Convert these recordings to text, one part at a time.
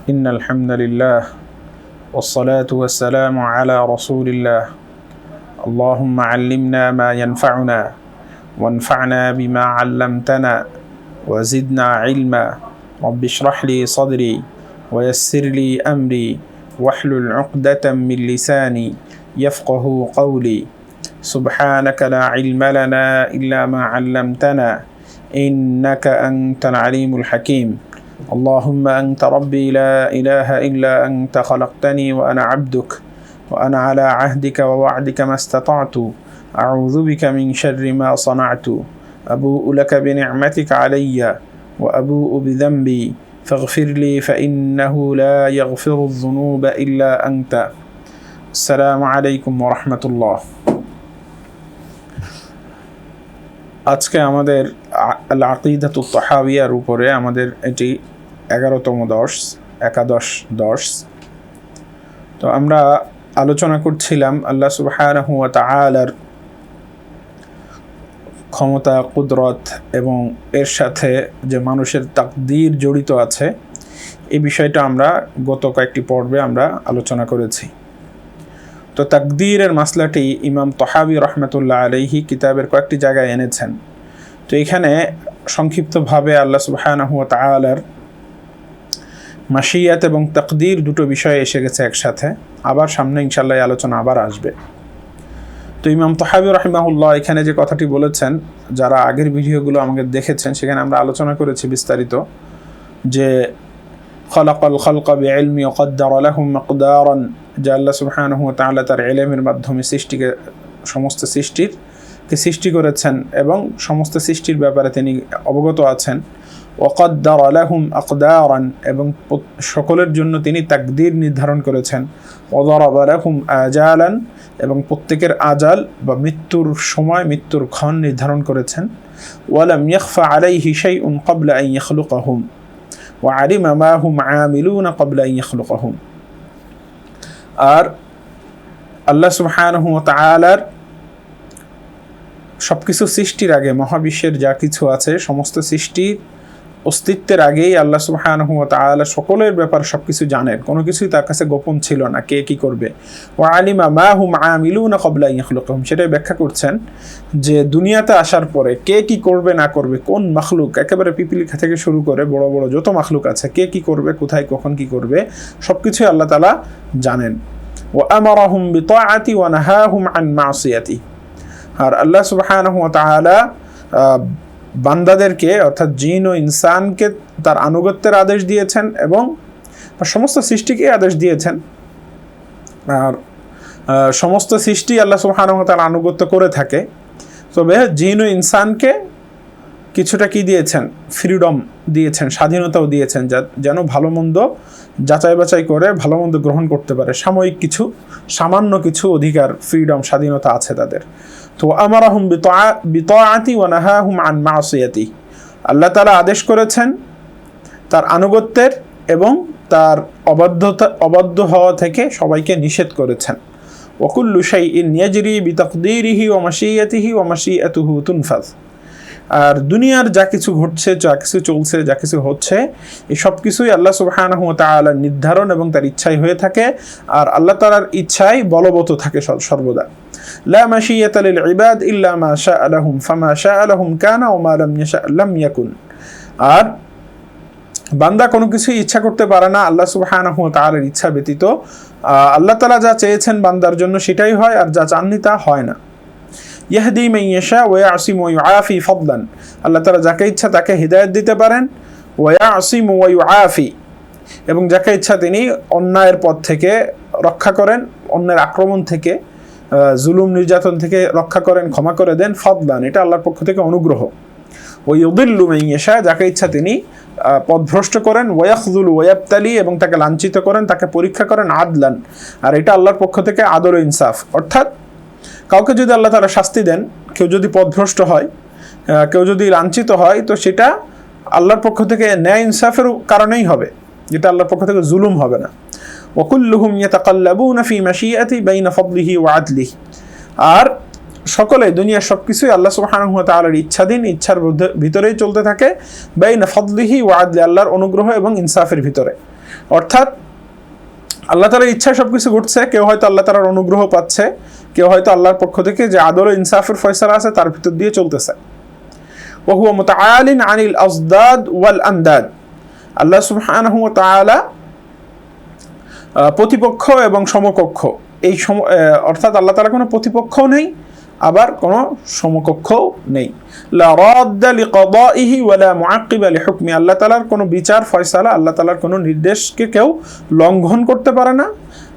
إن الحمد لله والصلاة والسلام على رسول الله اللهم علمنا ما ينفعنا وانفعنا بما علمتنا وزدنا علما رب اشرح لي صدري ويسر لي أمري واحلل عقدة من لساني يفقه قولي سبحانك لا علم لنا إلا ما علمتنا إنك أنت العليم الحكيم اللهم أنت ربي لا إله إلا أنت خلقتني وأنا عبدك وأنا على عهدك ووعدك ما استطعت أعوذ بك من شر ما صنعت أبوء لك بنعمتك علي وأبوء بذنبي فاغفر لي فإنه لا يغفر الذنوب إلا أنت السلام عليكم ورحمة الله আজকে আমাদের আল আকিদাতুত তাহাওয়িয়ার উপরে আমাদের এটি 11তম একাদশ দর্স। তো আমরা আলোচনা করছিলাম আল্লাহ সুবহানাহু ওয়া তাআলার ক্ষমতা, কুদরত এবং এর সাথে যে মানুষের তাকদীর জড়িত আছে এই বিষয়টা আমরা গত কয়েকটি পর্বে আমরা আলোচনা করেছি। তো তাকদীরের মাসলাটি ইমাম তাহাবী রহমতুল্লাহ আলাইহি কিতাবের কয়েকটি জায়গায় এনেছেন। তো এখানে সংক্ষিপ্তভাবে আল্লাহ সুবহানাহু ওয়া তাআলার মাশিয়াত এবং তাকদীর দুটো বিষয় এসে গেছে একসাথে। আবার সামনে ইনশাআল্লাহ এই আলোচনা আবার আসবে। তো ইমাম তাহাবী রাহিমাহুল্লাহ এখানে যে কথাটি বলেছেন, যারা আগের ভিডিওগুলো আমাকে দেখেছেন সেখানে আমরা আলোচনা করেছি বিস্তারিত, যে খলাকাল খালকা বিইলমি ওয়া কদ্দারা লাহুম মিকদারান, যে আল্লাহ সুবহানাহু ওয়া তাআলা তার ইলমের মাধ্যমে সমস্ত সৃষ্টিকে সৃষ্টি করেছেন এবং সমস্ত সৃষ্টির ব্যাপারে তিনি অবগত আছেন। ওয়া কদ্দারা লাহুম আকদারান, এবং সকলের জন্য তিনি তাকদীর নির্ধারণ করেছেন। ওয়া দারাবা লাহুম আজালান, এবং প্রত্যেকের আজাল বা মৃত্যুর সময়, মৃত্যুর ক্ষণ নির্ধারণ করেছেন। ওয়া লাম ইয়াখফা আলাইহি শাইউন ক্বাবলা আন ইয়াখলুকাহুম ওয়া আলিমা মা হুম আমিলুনা ক্বাবলা আন ইয়াখলুকাহুম। আর আল্লাহ সুবহানাহু ওয়া তাআলার সবকিছু সৃষ্টির আগে, মহাবিশ্বের যা কিছু আছে সমস্ত সৃষ্টির অস্তিত্বের আগেই আল্লাহ সুবহানাহু ওয়া তাআলা সকলের ব্যাপার সবকিছু জানেন, কোনো কিছুই তার কাছে গোপন ছিল না কে কি করবে। ওয়া আলিমা মা হুম আমিলুনা ক্বাবলা আন ইয়াখলুকাহুম, সেটাই ব্যাখ্যা করছেন যে দুনিয়াতে আসার পরে কে কি করবে না করবে, কোন মাখলুক, একেবারে পিপিলিকা থেকে শুরু করে বড় বড় যত মাখলুক আছে, কে কি করবে, কোথায় কখন কি করবে, সবকিছুই আল্লাহ তাআলা জানেন। ওয়া আমারাহুম বিতাআতি ওয়া নাহাহুম আন মাসিয়াতি, আর আল্লাহ সুবহানাহু ওয়া তাআলা বান্দাদেরকে অর্থাৎ জিন ও ইনসানকে তার আনুগত্যের আদেশ দিয়েছেন এবং সমস্ত সৃষ্টিকে আদেশ দিয়েছেন। আর সমস্ত সৃষ্টি আল্লাহ সুবহানাহু ওয়া তাআলা আনুগত্য করে থাকে, তবে জিন ও ইনসানকে কিছুটা কি দিয়েছেন, ফ্রিডম দিয়েছেন, স্বাধীনতাও দিয়েছেন, যেন ভালো মন্দ যাচাই বাছাই করে ভালো মন্দ গ্রহণ করতে পারে। সামান্য কিছু অধিকার, ফ্রিডম, স্বাধীনতা আছে তাদের। তো আমারাহুম বিতাআতি ওয়া নাহাহুম আন মাসিয়াতি, আল্লাহ তাআলা আদেশ করেছেন তার আনুগত্যের এবং তার অবাধ্য হওয়া থেকে সবাইকে নিষেধ করেছেন। ওয়া কুল্লু শাইইন ইয়াজরি বিতাকদীরিহি ওয়া মাশিয়াতিহি ওয়া মাশিয়াতুহু তুনফায, আর দুনিয়ার যা কিছু ঘটছে, যা কিছু চলছে, যা কিছু হচ্ছে, এই সব কিছুই আল্লাহ সুবহানাহু ওয়া তাআলার নির্ধারণ এবং তার ইচ্ছাই হয়ে থাকে, আর আল্লাহ তাআলার ইচ্ছাই বলবৎ থাকে সর্বদা। লা মাশিয়াতা লিল ইবাদ ইল্লা মা শাআ লাহুম ফামা শাআ লাহুম কানা ওয়া মা লাম ইয়াশা লাম ইয়াকুন, আর বান্দা কোনো কিছু ইচ্ছা করতে পারে না আল্লাহ সুবহানাহু ওয়া তাআলার ইচ্ছা ব্যতীত। আল্লাহ তাআলা যা চেয়েছেন বান্দার জন্য সেটাই হয়, আর যা চাননি তা হয় না। ইয়াহদি মান ইয়াশা ওয়া ইয়াসিমু ওয়া ইউআফি ফাদলান, আল্লাহ তাআলা যাকে ইচ্ছা তাকে হিদায়াত দিতে পারেন। ওয়া ইয়াসিমু ওয়া ইউআফি, এবং যাকে ইচ্ছা তিনি অন্যায়ের পথ থেকে রক্ষা করেন, অন্যের আক্রমণ থেকে, জুলুম নির্যাতন থেকে রক্ষা করেন, ক্ষমা করে দেন। ফাদলান, এটা আল্লাহর পক্ষ থেকে অনুগ্রহ। ওয়া ইউদিল্লু মান ইয়াশা, যাকে ইচ্ছা তিনি পথভ্রষ্ট করেন। ওয়া ইয়াখযুলু ওয়া ইয়াবতালি, এবং তাকে লাঞ্ছিত করেন, তাকে পরীক্ষা করেন। আদলান, আর এটা আল্লাহর পক্ষ থেকে আদল ও ইনসাফ। অর্থাৎ কাউকে যদি আল্লাহ তাআলা শাস্তি দেন, কেউ যদি পথভ্রষ্ট হয়, কেউ যদি লাঞ্ছিত হয়, তো সেটা আল্লাহর পক্ষ থেকে ন্যায় ইনসাফের কারণেই হবে, যেটা আল্লাহর পক্ষ থেকে জুলুম হবে না। ওয়া কুল্লুহুম ইয়াতাকাল্লাবুনা ফি মাশিয়াতি বাইনা ফাদলিহি ওয়া আদলিহি, আর সকলে দুনিয়ার সবকিছুই আল্লাহ সুবহানাহু ওয়া তাআলার ইচ্ছাধীন, ইচ্ছার ভিতরেই চলতে থাকে। বাইনা ফাদলিহি ওয়া আদলি, আল্লাহর অনুগ্রহ এবং ইনসাফের ভিতরে। অর্থাৎ আল্লাহ তাআলার ইচ্ছায় সব কিছু ঘটছে। কেউ হয়তো আল্লাহ তাআলার অনুগ্রহ পাচ্ছে, কেউ হয়তো আল্লাহর পক্ষ থেকে যে আদল ও ইনসাফের ফয়সালা আছে তার ভিতর দিয়ে চলতেছে। ওয়া হুয়া মুতাআলিন আনিল আসদাদ ওয়াল আন্দাদ, আল্লাহ সুবহানাহু ওয়া তাআলা প্রতিপক্ষ এবং সমকক্ষ, এই অর্থাৎ আল্লাহ তাআলা কোনো প্রতিপক্ষও নেই, আবার কোনো সমকক্ষও নেই। লা রাদ্দা লিকাদাইহি ওয়া লা মুআক্কিবা লিহুকমি, আল্লাহ তাআলার কোনো বিচার ফয়সালা, আল্লাহ তাআলার কোনো নির্দেশকে কেউ লঙ্ঘন করতে পারে না,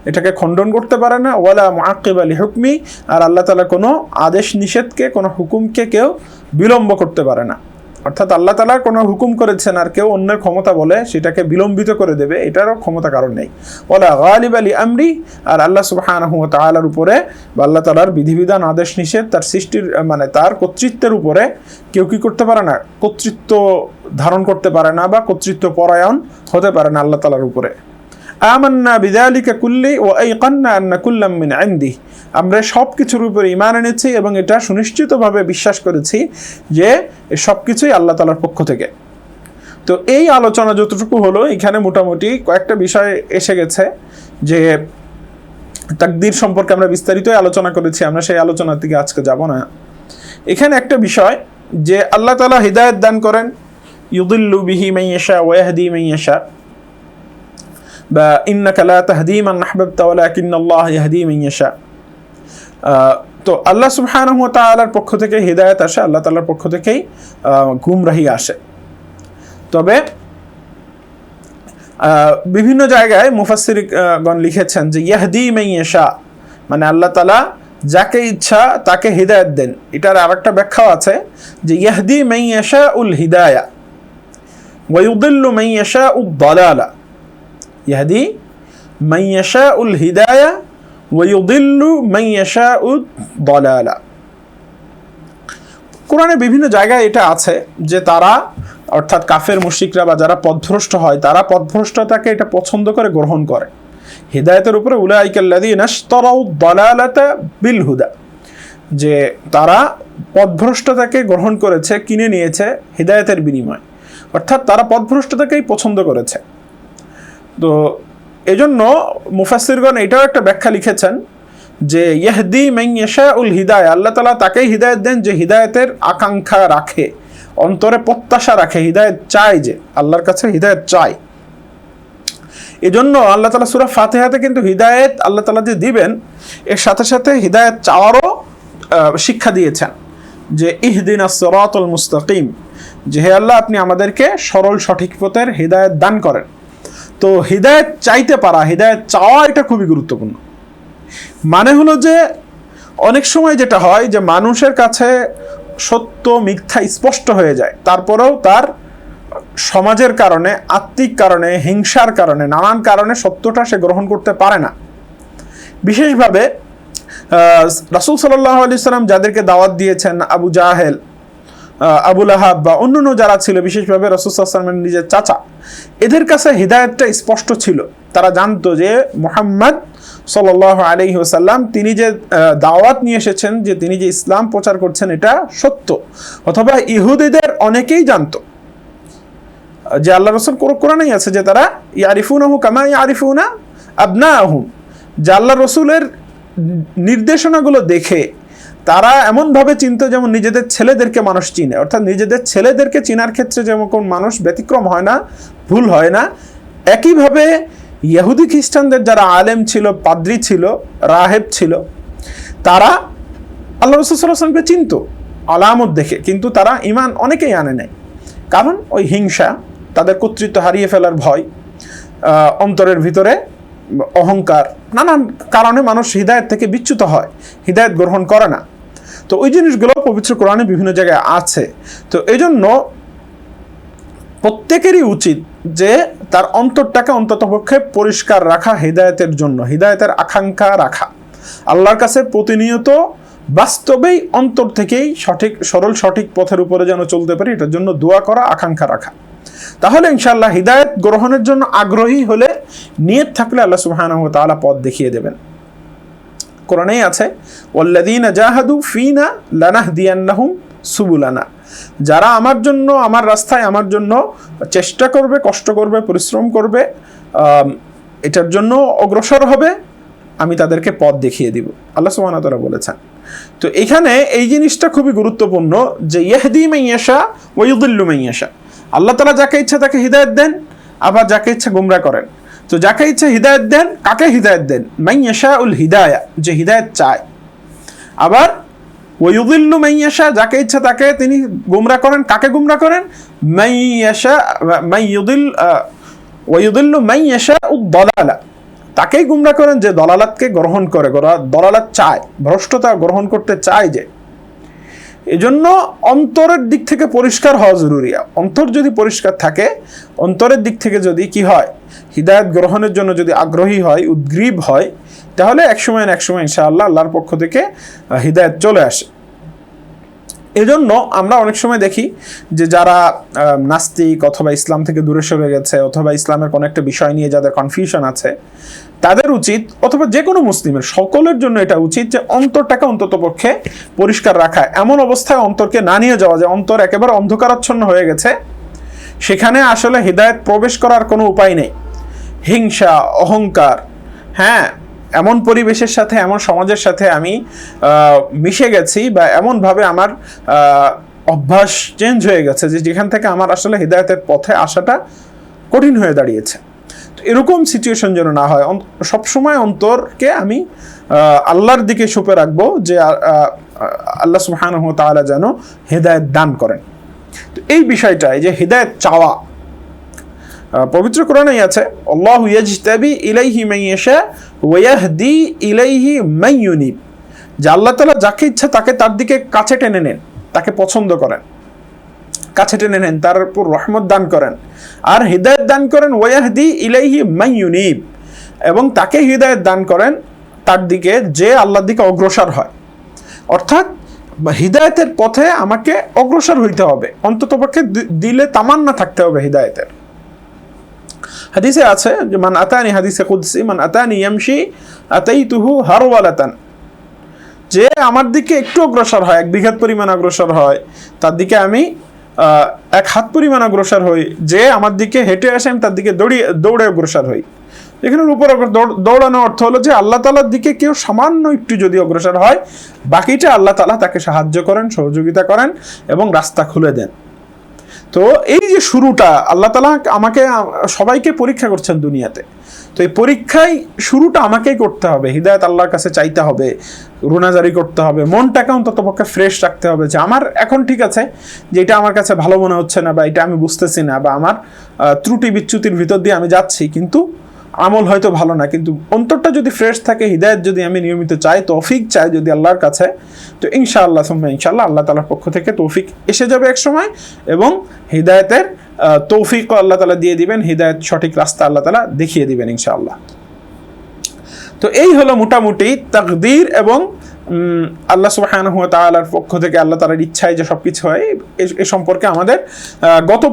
এটাকে খণ্ডন করতে পারে না। ওয়ালা মুআক্কিবা লিহুকমি, আর আল্লাহ তাআলা কোনো আদেশ নিষেধকে, কোনো হুকুমকে কেউ বিলম্ব করতে পারে না। অর্থাৎ আল্লাহ তাআলা কোনো হুকুম করেছেন আর কেউ অন্যের ক্ষমতা বলে সেটাকে বিলম্বিত করে দেবে, এটারও ক্ষমতা কারণ নেই। ওয়ালা গালিবা লিআমরি, আর আল্লাহ সুবহানাহু ওয়া তাআলার উপরে বা আল্লাহ তাআলার বিধিবিধান আদেশ নিষেধ তার সৃষ্টির মানে তার কর্তৃত্বের উপরে কেউ কি করতে পারে না, কর্তৃত্ব ধারণ করতে পারে না বা কর্তৃত্ব পরায়ণ হতে পারে না আল্লাহ তাআলার উপরে। আমান্না বিযালিকা কুল্লি ওয়া আইকান্না আন্না কুল্লাম মিন ইনদিহি, আমরা সব কিছুর উপরে ঈমান এনেছি এবং এটা সুনিশ্চিতভাবে বিশ্বাস করেছি যে সব কিছুই আল্লাহ তাআলার পক্ষ থেকে। তো এই আলোচনা যতটুকু হলো, এখানে মোটামুটি কয়েকটা বিষয় এসে গেছে। যে তাকদীর সম্পর্কে আমরা বিস্তারিত আলোচনা করেছি, আমরা সেই আলোচনার দিকে আজকে যাব না। এখানে একটা বিষয় যে আল্লাহ তাআলা হিদায়াত দান করেন, ইউদিল্লু বিহি মান ইয়াশা ওয়া ইয়াহদি মান ইয়াশা, বা ইন্নাকা লা তাহদি মান আহবাবতা ওয়ালাকিন্নাল্লাহ ইয়াহদি মান ইয়াশা। তো আল্লাহ সুবহানাহু ওয়া তাআলার পক্ষ থেকে হিদায়াত আসে, আল্লাহ তাআলার পক্ষ থেকেই গুমরাহি আসে। তবে বিভিন্ন জায়গায় মুফাসসিরগণ লিখেছেন যে ইয়াহদি মান ইয়াশা মানে আল্লাহ তাআলা যাকে ইচ্ছা তাকে হিদায়াত দেন। এটার আরেকটা ব্যাখ্যাও আছে যে ইয়াহদি মান ইয়াশাউল হিদায়া ওয়া ইউদিল্লু মান ইয়াশাউদ দালালা, ইয়াহদি মান ইয়াশাউল হিদায়া ওয়া ইউদিল্লু মান ইয়াশাউদ দালালা। কোরআনে বিভিন্ন জায়গায় এটা আছে যে তারা অর্থাৎ কাফের মুশরিকরা বা যারা পথভ্রষ্ট হয় তারা পথভ্রষ্টতাকে এটা পছন্দ করে গ্রহণ করে হিদায়াতের উপরে। উলাইকাল্লাযীনা ইশতারাউদ দালালাতা বিল হুদা, যে তারা পথভ্রষ্টতাকে গ্রহণ করেছে, কিনে নিয়েছে হিদায়াতের বিনিময়ে, অর্থাৎ তারা পথভ্রষ্টতাকেই পছন্দ করেছে। তো এজন্য মুফাসসিরগণ এটাও একটা ব্যাখ্যা লিখেছেন যে ইয়াহদি মান ইয়াশাউল হিদায়া, আল্লাহ তাআলা তাকেই হিদায়াত দেন যে হিদায়াতের আকাঙ্ক্ষা রাখে, অন্তরে প্রত্যাশা রাখে, হিদায়াত চায়, যে আল্লাহর কাছে হিদায়াত চায়। এজন্য আল্লাহ তাআলা সূরা ফাতিহাতে কিন্তু হিদায়াত আল্লাহ তাআলা যে দিবেন এর সাথে সাথে হিদায়াত চাওয়ারও শিক্ষা দিয়েছেন যে ইহদিনাস সিরাতাল মুস্তাকিম, যে হে আল্লাহ আপনি আমাদেরকে সরল সঠিক পথের হিদায়াত দান করেন। তো হিদায়াত চাইতে পারা, হিদায়াত চাওয়া এটা খুবই গুরুত্বপূর্ণ। মানে হলো যে অনেক সময় যেটা হয় যে মানুষের কাছে সত্য মিথ্যা স্পষ্ট হয়ে যায়, তারপরেও তার সমাজের কারণে, আত্মিক কারণে, হিংসার কারণে, নানান কারণে সত্যটা সে গ্রহণ করতে পারে না। বিশেষভাবে রাসূল সাল্লাল্লাহু আলাইহি সাল্লাম যাদেরকে দাওয়াত দিয়েছেন, আবু জাহেল, আবু লাহাব বা অন্যান্য যারা ছিল, বিশেষভাবে রাসূল সাল্লাল্লাহু আলাইহি সাল্লামের নিজের চাচা, এদের কাছে হিদায়াতটা স্পষ্ট ছিল। তারা জানতো যে মুহাম্মদ সাল্লাল্লাহু আলাইহি ওয়াসাল্লাম তিনি যে দাওয়াত নিয়ে এসেছেন, যে তিনি যে ইসলাম প্রচার করছেন এটা সত্য। অথবা ইহুদিদের অনেকেই জানতো যে আল্লাহ রাসূল কোরআনেই আছে যে তারা ইয়ারিফুনাহু কামা ইয়ারিফুনা আবনাহুম, যে আল্লাহ রাসূলের নির্দেশনাগুলো দেখে তারা এমনভাবে চিনতো যেমন নিজেদের ছেলেদেরকে মানুষ চিনে। অর্থাৎ নিজেদের ছেলেদেরকে চিনার ক্ষেত্রে যেমন কোন মানুষ ব্যতিক্রম হয় না, ভুল হয় না, একইভাবে ইহুদি খ্রিস্টানদের যারা আলেম ছিল, পাদ্রী ছিল, রাহেব ছিল, তারা আল্লাহ রাসূল সাল্লাল্লাহু আলাইহি ওয়াসাল্লামকে চিনতো আলামত দেখে, কিন্তু তারা ঈমান অনেকেই আনে নাই। কারণ ওই হিংসা, তাদের কর্তৃত্ব হারিয়ে ফেলার ভয়, অন্তরের ভিতরে অহংকার, নানান কারণে মানুষ হিদায়াত থেকে বিচ্যুত হয়, হিদায়াত গ্রহণ করে না। তো ওই জিনিসগুলো পবিত্র কোরআনে বিভিন্ন জায়গায় আছে। তো এই জন্য প্রত্যেকেরই উচিত যে তার অন্তরটাকে অন্ততপক্ষে পরিষ্কার রাখা, হিদায়াতের জন্য হিদায়াতের আকাঙ্ক্ষা রাখা, আল্লাহর কাছে প্রতিনিয়ত বাস্তবেই অন্তর থেকেই সঠিক সরল সঠিক পথের উপরে যেন চলতে পারি, এটার জন্য দোয়া করা, আকাঙ্ক্ষা রাখা। তাহলে ইনশাআল্লাহ হিদায়াত গ্রহণের জন্য আগ্রহী হলে, নিয়ত থাকলে আল্লাহ সুবহানাহু ওয়া তাআলা পথ দেখিয়ে দেবেন। কোরআনেই আছে ওয়াল্লাযীনা জাহাদু ফীনা লানাহদিয়ান্নাহুম সুবুলানা, যারা আমার জন্য, আমার রাস্তায় আমার জন্য চেষ্টা করবে, কষ্ট করবে, পরিশ্রম করবে, এটার জন্য অগ্রসর হবে, আমি তাদেরকে পথ দেখিয়ে দিব, আল্লাহ সুবহানাহু ওয়া তাআলা বলেছেন। তো এখানে এই জিনিসটা খুবই গুরুত্বপূর্ণ যে ইয়াহদি মান ইয়াশা ওয়া ইউদিল্লু মান ইয়াশা, আল্লাহ তাআলা যাকে ইচ্ছা তাকে হিদায়াত দেন, আবার যাকে ইচ্ছা গোমরাহ করেন। তো যাকে ইচ্ছা হিদায়াত দেন, কাকে হিদায়াত দেন? মান ইয়াশাউল হিদায়া, যে হিদায়াত চায়। আবার ওয়া ইউদিল্লু মান ইয়াশা, যাকে ইচ্ছা তাকে তিনি গোমরাহ করেন। কাকে গোমরাহ করেন? মান ইয়াশা মান ইউদিল ওয়া ইউদিল্লু মান ইয়াশাউদ দালালা, তাকেই গুমরাহ করেন যে দলালাতকে গ্রহণ করে, দলালাত চায়, ভ্রষ্টতা গ্রহণ করতে চায়। যে এজন্য অন্তরের দিক থেকে পরিষ্কার হওয়া জরুরি। অন্তর যদি পরিষ্কার থাকে, অন্তরের দিক থেকে যদি কি হয়, হিদায়াত গ্রহণের জন্য যদি আগ্রহী হয়, উদ্গ্রীব হয়, তাহলে একসময় না একসময় ইনশাআল্লাহ আল্লাহর পক্ষ থেকে হিদায়াত চলে আসে। এজন্য আমরা অনেক সময় দেখি যে যারা নাস্তিক অথবা ইসলাম থেকে দূরে সরে গেছে, অথবা ইসলামের কোনো একটা বিষয় নিয়ে যাদের কনফিউশন আছে, তাদের উচিত, অথবা যে কোনো মুসলিমের সকলের জন্য এটা উচিত যে অন্তরটাকে অন্তত পক্ষে পরিষ্কার রাখা। এমন অবস্থায় অন্তরকে না নিয়ে যাওয়া যে অন্তর একেবারে অন্ধকারাচ্ছন্ন হয়ে গেছে, সেখানে আসলে হিদায়াত প্রবেশ করার কোনো উপায় নেই। হিংসা, অহংকার, হ্যাঁ, এমন পরিবেশের সাথে, এমন সমাজের সাথে আমি মিশে গেছি, বা এমনভাবে আমার অভ্যাস চেঞ্জ হয়ে গেছে যে যেখান থেকে আমার আসলে হিদায়াতের পথে আসাটা কঠিন হয়ে দাঁড়িয়েছে। তো এরকম সিচুয়েশন যেন না হয়। সবসময় অন্তরকে আমি আল্লাহর দিকে সঁপে রাখবো যে আল্লাহ সুবহানাহু ওয়া তাআলা যেন হিদায়াত দান করেন। তো এই বিষয়টাই যে হিদায়াত চাওয়া, পবিত্র কোরআনেই আছে, আল্লাহু ইয়াজতাবি ইলাইহি মান ইয়াশা ওয়া ইয়াহদি ইলাইহি মান ইউনিব, যে আল্লাহ তাআলা যাকে ইচ্ছা তাকে তার দিকে কাছে টেনে নেন, তাকে পছন্দ করেন, কাছে টেনে নেন, তার উপর রহমত দান করেন, আর হিদায়াত দান করেন। ওয়া ইয়াহদি ইলাইহি মান ইউনিব, এবং তাকে হিদায়াত দান করেন তার দিকে যে আল্লাহর দিকে অগ্রসর হয়। অর্থাৎ হিদায়াতের পথে আমাকে অগ্রসর হইতে হবে, অন্ততপক্ষে দিলে তামান্না থাকতে হবে হিদায়াতের। হাদিসে আছে যে মান আতানি, হাদিসে কুদসি, মান আতানি ইয়ামশি আতাইতুহু হারওয়ালাতান, যে আমার দিকে একটু অগ্রসর হয়, 1 বিঘাত পরিমাণ অগ্রসর হয়, তার দিকে আমি 1 হাত পরিমাণ অগ্রসর হই। যে আমার দিকে হেঁটে আসে, আমি তার দিকে দৌড়ে অগ্রসর হই। এখানে উপর দৌড়ানো অর্থ হলো যে আল্লাহ তাআলার দিকে কেউ সামান্য একটু যদি অগ্রসর হয়, বাকিটা আল্লাহ তাআলা তাকে সাহায্য করেন, সহযোগিতা করেন এবং রাস্তা খুলে দেন। তো এই যে শুরুটা, আল্লাহ তাআলা আমাকে, সবাইকে পরীক্ষা করছেন দুনিয়াতে। তো এই পরীক্ষায় শুরুটা আমাকেই করতে হবে, হিদায়াত আল্লাহর কাছে চাইতে হবে, রুনাজারি করতে হবে, মনটাকে অন্তত পক্ষে ফ্রেশ রাখতে হবে যে আমার এখন ঠিক আছে, যে এটা আমার কাছে ভালো মনে হচ্ছে না, বা এটা আমি বুঝতেছি না, বা আমার ত্রুটি বিচ্যুতির ভিতর দিয়ে আমি যাচ্ছি, কিন্তু আমল হয়তো ভালো না, কিন্তু অন্তরটা যদি ফ্রেশ থাকে, হিদায়াত যদি আমি নিয়মিত চাই, তৌফিক চাই যদি আল্লাহর কাছে, তো ইনশাআল্লাহ ইনশাআল্লাহ আল্লাহ তাআলার পক্ষ থেকে তৌফিক এসে যাবে এক সময়, এবং হিদায়াতের তৌফিক আল্লাহ তাআলা দিয়ে দিবেন, হিদায়াত সঠিক রাস্তা আল্লাহ তাআলা দেখিয়ে দিবেন ইনশাআল্লাহ। তো এই হলো মোটামুটি তাকদীর এবং আল্লাহ সুবহানাহু ওয়া তাআলার পক্ষ থেকে আল্লাহ তাআলার ইচ্ছায় যে সবকিছু হয়, এ সম্পর্কে আমাদের গত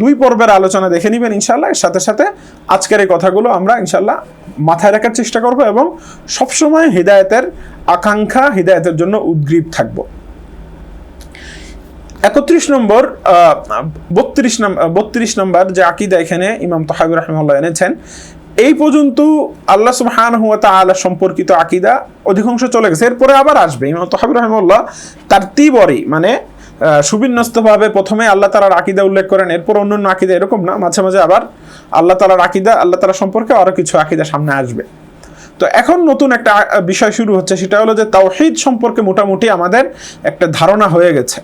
2 পর্বের আলোচনা দেখে নেবেন ইনশাআল্লাহ। এর সাথে সাথে আজকের এই কথাগুলো আমরা ইনশাআল্লাহ মাথায় রাখার চেষ্টা করব, এবং সবসময় হিদায়াতের আকাঙ্ক্ষা, হিদায়াতের জন্য উদ্গ্রীব থাকব। 31 নম্বর 32 নম্বর যে আকীদা এখানে ইমাম তাহাবী রাহিমাহুল্লাহ এনেছেন, এই পর্যন্ত আল্লাহ সুবহানাহু ওয়া তাআলা সম্পর্কিত আকীদা অধিকাংশ চলে গেছে। এরপরে আবার আসবে ইমাম তাহাবী রাহিমাহুল্লাহ তারতিবরি, মানে সুবিন্যস্তভাবে প্রথমে আল্লাহ তাআলার আকীদা উল্লেখ করেন, এরপর অন্যান্য আকীদা, এরকম না, মাঝে মাঝে আবার আল্লাহ তাআলার আকীদা, আল্লাহ তাআলা সম্পর্কে আরো কিছু আকীদা সামনে আসবে। তো এখন নতুন একটা বিষয় শুরু হচ্ছে, সেটা হলো যে তাওহীদ সম্পর্কে মোটামুটি আমাদের একটা ধারণা হয়ে গেছে।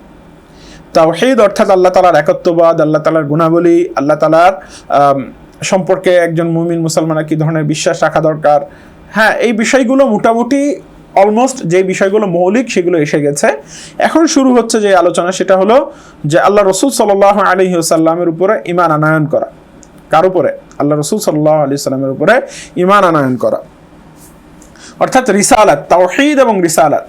তাওহীদ অর্থাৎ আল্লাহ তাআলার একত্ববাদ, আল্লাহ তাআলার গুণাবলী, আল্লাহ তাআলার সম্পর্কে একজন মুমিন মুসলমানের কি ধরনের বিশ্বাস রাখা দরকার, হ্যাঁ, এই বিষয়গুলো মোটামুটি অলমোস্ট যে বিষয়গুলো মৌলিক সেগুলো এসে গেছে। এখন শুরু হচ্ছে যে আলোচনা, সেটা হলো যে আল্লাহ রাসূল সাল্লাল্লাহু আলাইহি ওয়াসাল্লামের উপরে ঈমান আনয়ন করা। কার উপরে? আল্লাহ রাসূল সাল্লাল্লাহু আলাইহি ওয়াসাল্লামের উপরে ঈমান আনয়ন করা, অর্থাৎ রিসালাত, তাওহীদ এবং রিসালাত।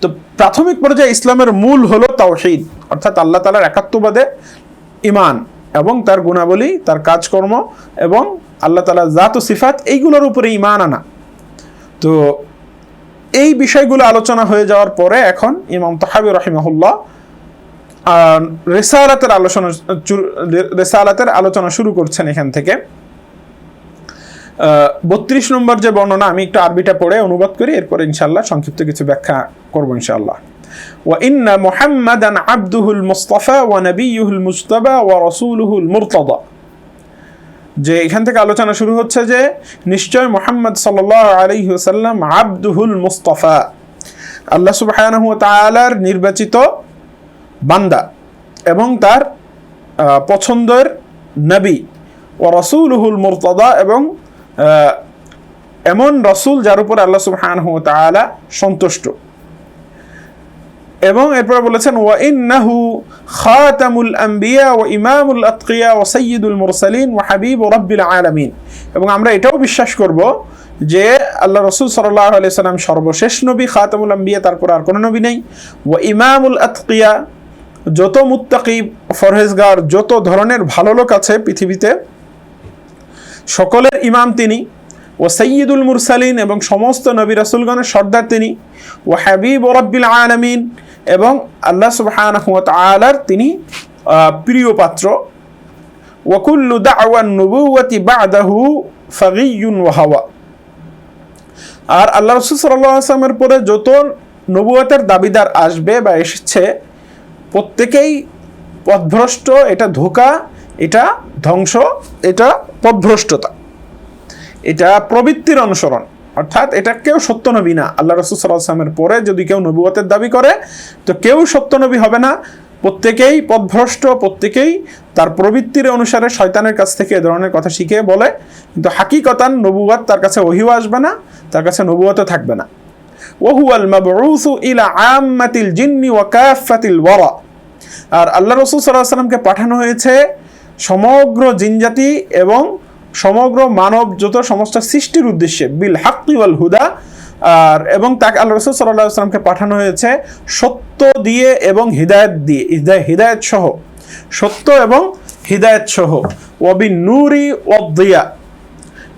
তো প্রাথমিক পর্যায়ে ইসলামের মূল হলো তাওহীদ, অর্থাৎ আল্লাহ তাআলার একাত্মবাদে ঈমান এবং তার গুণাবলী, তার কাজকর্ম এবং আল্লাহ তাআলার জাত ও সিফাত, এইগুলোর উপরে ঈমান আনা। তো এই বিষয়গুলো আলোচনা হয়ে যাওয়ার পরে এখন ইমাম তাহাবী রাহিমাহুল্লাহ রেসালাতের আলোচনা শুরু করছেন এখান থেকে। 32 নম্বর যে বর্ণনা, আমি একটু আরবিটা পড়ে অনুবাদ করি, এরপরে ইনশাআল্লাহ সংক্ষিপ্ত কিছু ব্যাখ্যা করবো ইনশাআল্লাহ। ওয়া ইন্না মুহাম্মাদান আবদুহুল মুস্তাফা ওয়া নবিয়ুহুল মুজতাবা ওয়া রাসূলুহুল মুরতাদা, যে এখান থেকে আলোচনা শুরু হচ্ছে যে নিশ্চয় মুহাম্মদ সাল্লাল্লাহু আলাইহি ওয়াসাল্লাম আবদুহুল মুস্তাফা, আল্লাহ সুবহানাহু ওয়া তাআলার নির্বাচিত বান্দা এবং তার পছন্দের নবী, ও রাসূলুহুল মুরতাদা, এবং এমন রাসূল যার উপর আল্লাহ সুবহানাহু ওয়া তাআলা সন্তুষ্ট। এবং এরপরে বলেছেন ওয়া ইন্নাহু খাতামুল আম্বিয়া ওয়া ইমামুল আতকিয়া ওয়া সাইয়্যিদুল মুরসালিন ওয়া হাবিবু রাব্বিল আলামিন। এবং আমরা এটাও বিশ্বাস করব যে আল্লাহ রাসূল সাল্লাল্লাহু আলাইহি সাল্লাম সর্বশেষ নবী, খাতামুল আম্বিয়া, তারপর আর কোনো নবী নেই। ওয়া ইমামুল আতকিয়া, যত মুত্তাকি ফরহেজগার, যত ধরনের ভালো লোক আছে পৃথিবীতে সকলের ইমাম তিনি। ও সাইয়্যিদুল মুরসালিন, এবং সমস্ত নবী রাসূলগণের সর্দার তিনি। ও হাবিব রাব্বিল আলামিন, এবং আল্লাহ সুবহানাহু ওয়া তাআলার তিনি প্রিয় পাত্র। ওয়া কুল্লু দা'ওয়ান নুবুওয়াতি বা'দাহু ফাগিয়ুন ওয়া হাওয়া, আর আল্লাহ রাসূল সাল্লাল্লাহু আলাইহি ওয়াসাল্লামের পরে যত নবুয়তের দাবিদার আসবে বা এসেছে প্রত্যেকেই পথভ্রষ্ট, এটা ধোঁকা, এটা ধ্বংস, এটা পথভ্রষ্টতা, এটা প্রবৃত্তির অনুসরণ, অর্থাৎ এটা কেউ সত্য নবী না। আল্লাহ রাসূল সাল্লাল্লাহু আলাইহি ওয়াসাল্লামের পরে যদি কেউ নবুয়তের দাবি করে তো কেউ সত্য নবী হবে না, প্রত্যেকেই পথভ্রষ্ট, প্রত্যেকেই তার প্রবৃত্তির অনুসারে শয়তানের কাছ থেকে এ ধরনের কথা শিখে বলে, কিন্তু হাকিকতান নবুয়ত তার কাছে ওহীও আসবে না, তার কাছে নবুয়তও থাকবে না। ওয়া হুয়াল মাবউসু ইলা আম্মাতিল জিন্নি ওয়া কাফাতিল ওয়ারা, আর আল্লাহ রাসূল সাল্লাল্লাহু আলাইহি ওয়াসাল্লামকে পাঠানো হয়েছে সমগ্র জিনজাতি এবং সমগ্র মানব যত সমস্ত সৃষ্টির উদ্দেশ্যে, বিল হাক্কি ওয়াল হুদা, আর এবং তাকে আল্লাহ রাসূল সাল্লাল্লাহু আলাইহি ওয়াসাল্লামকে পাঠানো হয়েছে সত্য দিয়ে এবং হিদায়াত দিয়ে, হিদায়াত সহ, সত্য এবং হিদায়াত সহ। ওয়া বিন নূরি ওয়াদ দিয়া,